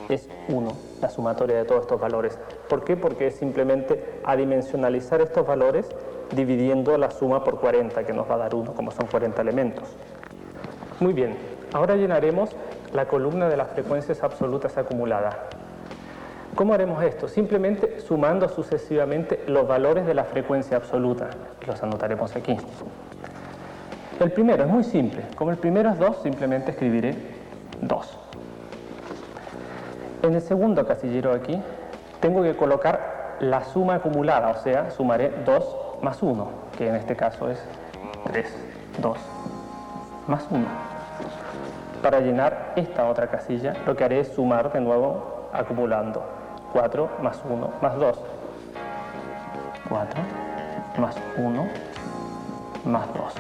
es 1, la sumatoria de todos estos valores. ¿Por qué? Porque es simplemente adimensionalizar estos valores dividiendo la suma por 40, que nos va a dar 1, como son 40 elementos. Muy bien, ahora llenaremos la columna de las frecuencias absolutas acumuladas. ¿Cómo haremos esto? Simplemente sumando sucesivamente los valores de la frecuencia absoluta. Los anotaremos aquí. El primero es muy simple. Como el primero es 2, simplemente escribiré 2. En el segundo casillero aquí, tengo que colocar la suma acumulada, o sea, sumaré 2 más 1, que en este caso es 3. 2 más 1. Para llenar esta otra casilla, lo que haré es sumar de nuevo acumulando. 4 más 1 más 2. 4 más 1 más 2.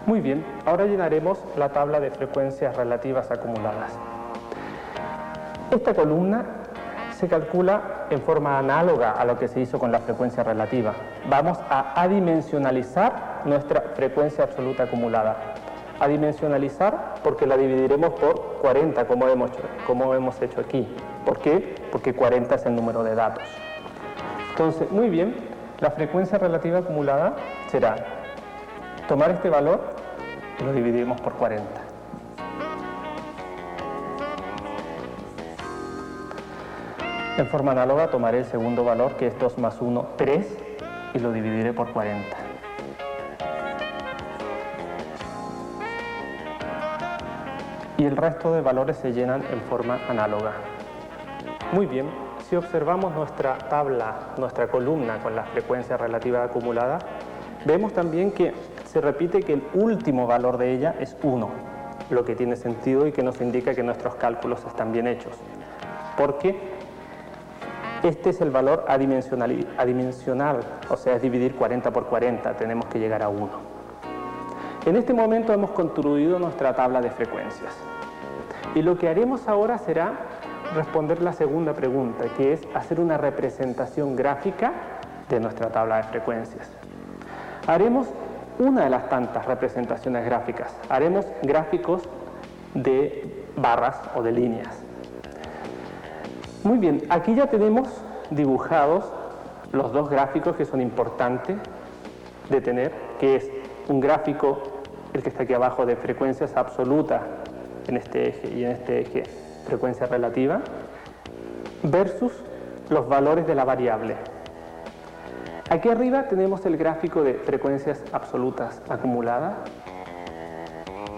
Muy bien, ahora llenaremos la tabla de frecuencias relativas acumuladas. Esta columna se calcula en forma análoga a lo que se hizo con la frecuencia relativa. Vamos a adimensionalizar nuestra frecuencia absoluta acumulada. Adimensionalizar porque la dividiremos por 40, como hemos hecho aquí. ¿Por qué? Porque 40 es el número de datos. Entonces, muy bien, la frecuencia relativa acumulada será tomar este valor y lo dividimos por 40. En forma análoga tomaré el segundo valor, que es 2 más 1, 3, y lo dividiré por 40. Y el resto de valores se llenan en forma análoga. Muy bien, si observamos nuestra tabla, nuestra columna con la frecuencia relativa acumulada, vemos también que se repite que el último valor de ella es 1, lo que tiene sentido y que nos indica que nuestros cálculos están bien hechos. Porque este es el valor adimensional, o sea, es dividir 40 por 40, tenemos que llegar a 1. En este momento hemos construido nuestra tabla de frecuencias. Y lo que haremos ahora será responder la segunda pregunta, que es hacer una representación gráfica de nuestra tabla de frecuencias. Haremos una de las tantas representaciones gráficas. Haremos gráficos de barras o de líneas. Muy bien, aquí ya tenemos dibujados los dos gráficos que son importantes de tener, que es un gráfico, el que está aquí abajo, de frecuencias absolutas en este eje y en este eje frecuencia relativa, versus los valores de la variable. Aquí arriba tenemos el gráfico de frecuencias absolutas acumuladas,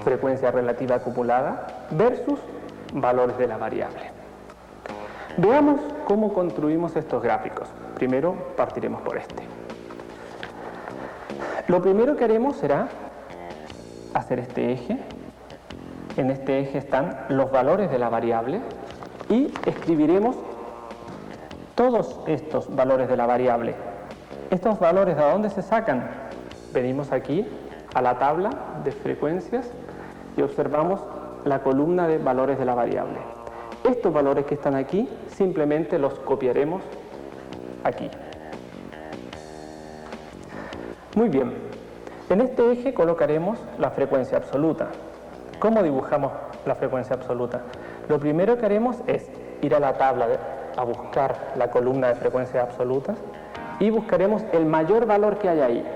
frecuencia relativa acumulada, versus valores de la variable. Veamos cómo construimos estos gráficos. Primero partiremos por este. Lo primero que haremos será hacer este eje. En este eje están los valores de la variable y escribiremos todos estos valores de la variable. ¿Estos valores de dónde se sacan? Venimos aquí a la tabla de frecuencias y observamos la columna de valores de la variable. Estos valores que están aquí simplemente los copiaremos aquí. Muy bien, en este eje colocaremos la frecuencia absoluta. ¿Cómo dibujamos la frecuencia absoluta? Lo primero que haremos es ir a la tabla a buscar la columna de frecuencias absolutas y buscaremos el mayor valor que hay ahí.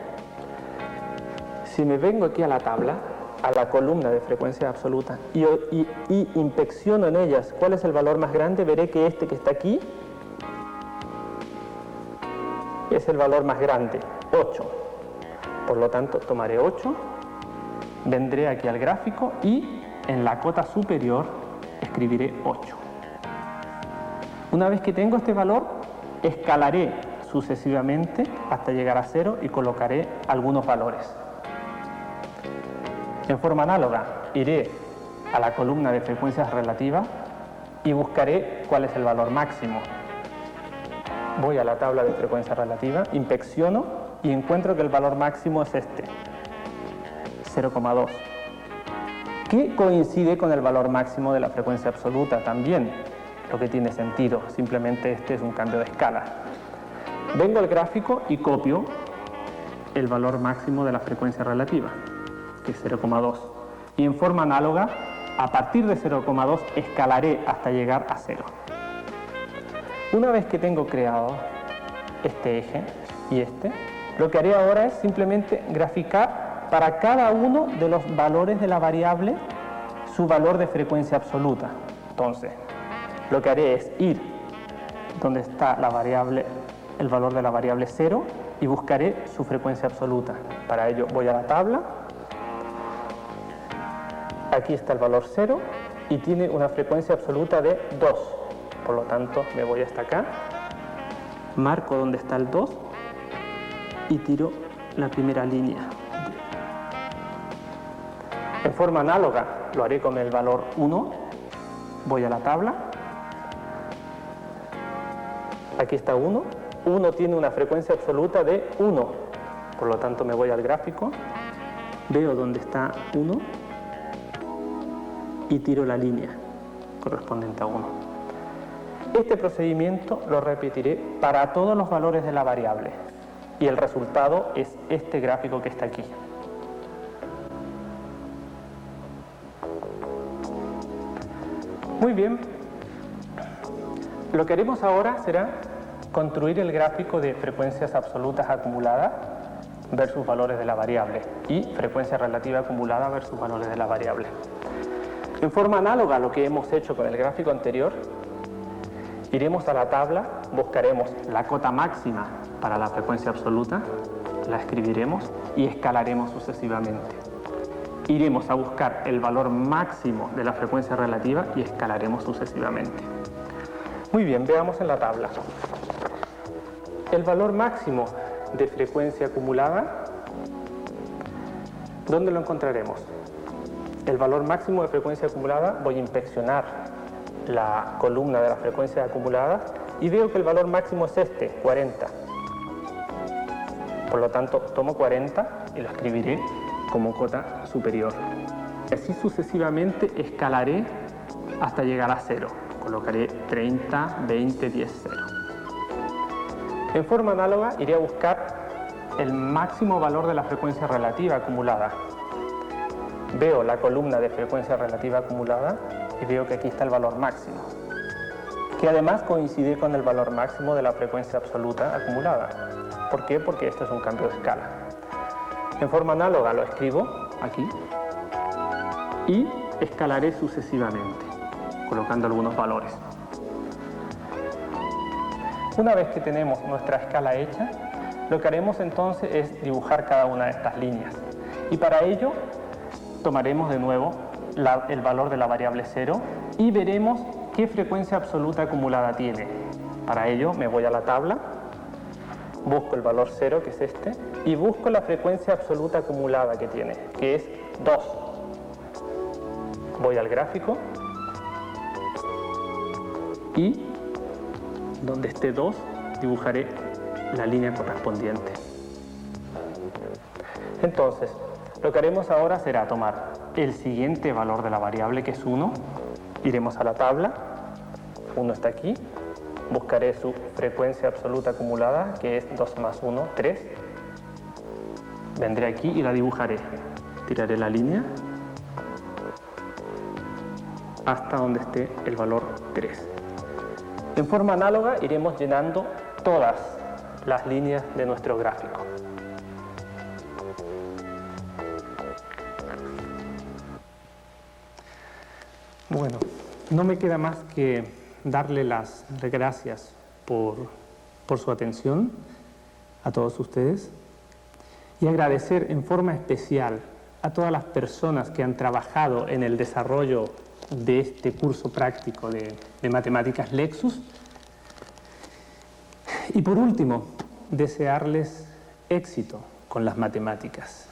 Si me vengo aquí a la tabla, a la columna de frecuencias absolutas y inspecciono en ellas cuál es el valor más grande, veré que este que está aquí es el valor más grande, 8. Por lo tanto, tomaré 8, vendré aquí al gráfico y en la cota superior escribiré 8. Una vez que tengo este valor, escalaré sucesivamente hasta llegar a 0 y colocaré algunos valores. En forma análoga, iré a la columna de frecuencias relativas y buscaré cuál es el valor máximo. Voy a la tabla de frecuencia relativa, inspecciono y encuentro que el valor máximo es este, 0,2, que coincide con el valor máximo de la frecuencia absoluta también, lo que tiene sentido, simplemente este es un cambio de escala. Vengo al gráfico y copio el valor máximo de la frecuencia relativa, que es 0,2. Y en forma análoga a partir de 0,2 escalaré hasta llegar a 0. Una vez que tengo creado este eje y este, lo que haré ahora es simplemente graficar para cada uno de los valores de la variable su valor de frecuencia absoluta. Entonces, lo que haré es ir donde está la variable, el valor de la variable 0, y buscaré su frecuencia absoluta. Para ello voy a la tabla. Aquí está el valor 0 y tiene una frecuencia absoluta de 2. Por lo tanto, me voy hasta acá, marco donde está el 2 y tiro la primera línea. En forma análoga lo haré con el valor 1. Voy a la tabla. Aquí está 1. 1 tiene una frecuencia absoluta de 1. Por lo tanto, me voy al gráfico, veo dónde está 1 y tiro la línea correspondiente a 1. Este procedimiento lo repetiré para todos los valores de la variable y el resultado es este gráfico que está aquí. Muy bien, lo que haremos ahora será construir el gráfico de frecuencias absolutas acumuladas versus valores de la variable y frecuencia relativa acumulada versus valores de la variable. En forma análoga a lo que hemos hecho con el gráfico anterior, iremos a la tabla, buscaremos la cota máxima para la frecuencia absoluta, la escribiremos y escalaremos sucesivamente. Iremos a buscar el valor máximo de la frecuencia relativa y escalaremos sucesivamente. Muy bien, veamos en la tabla. El valor máximo de frecuencia acumulada, ¿dónde lo encontraremos? El valor máximo de frecuencia acumulada, voy a inspeccionar la columna de la frecuencia acumulada y veo que el valor máximo es este, 40. Por lo tanto, tomo 40 y lo escribiré como cota superior. Y así sucesivamente escalaré hasta llegar a 0. Colocaré 30, 20, 10, 0. En forma análoga iré a buscar el máximo valor de la frecuencia relativa acumulada. Veo la columna de frecuencia relativa acumulada y veo que aquí está el valor máximo, que además coincide con el valor máximo de la frecuencia absoluta acumulada. ¿Por qué? Porque esto es un cambio de escala. En forma análoga lo escribo aquí y escalaré sucesivamente, colocando algunos valores. Una vez que tenemos nuestra escala hecha, lo que haremos entonces es dibujar cada una de estas líneas. Y para ello tomaremos de nuevo el valor de la variable 0 y veremos qué frecuencia absoluta acumulada tiene. Para ello me voy a la tabla, busco el valor 0, que es este, y busco la frecuencia absoluta acumulada que tiene, que es 2. Voy al gráfico y donde esté 2 dibujaré la línea correspondiente. Entonces, lo que haremos ahora será tomar el siguiente valor de la variable, que es 1, iremos a la tabla, 1 está aquí, buscaré su frecuencia absoluta acumulada, que es 2 más 1, 3, vendré aquí y la dibujaré, tiraré la línea hasta donde esté el valor 3. En forma análoga iremos llenando todas las líneas de nuestro gráfico. Bueno, no me queda más que darle las gracias por su atención a todos ustedes y agradecer en forma especial a todas las personas que han trabajado en el desarrollo de este curso práctico de Matemáticas Lexus. Y por último, desearles éxito con las matemáticas.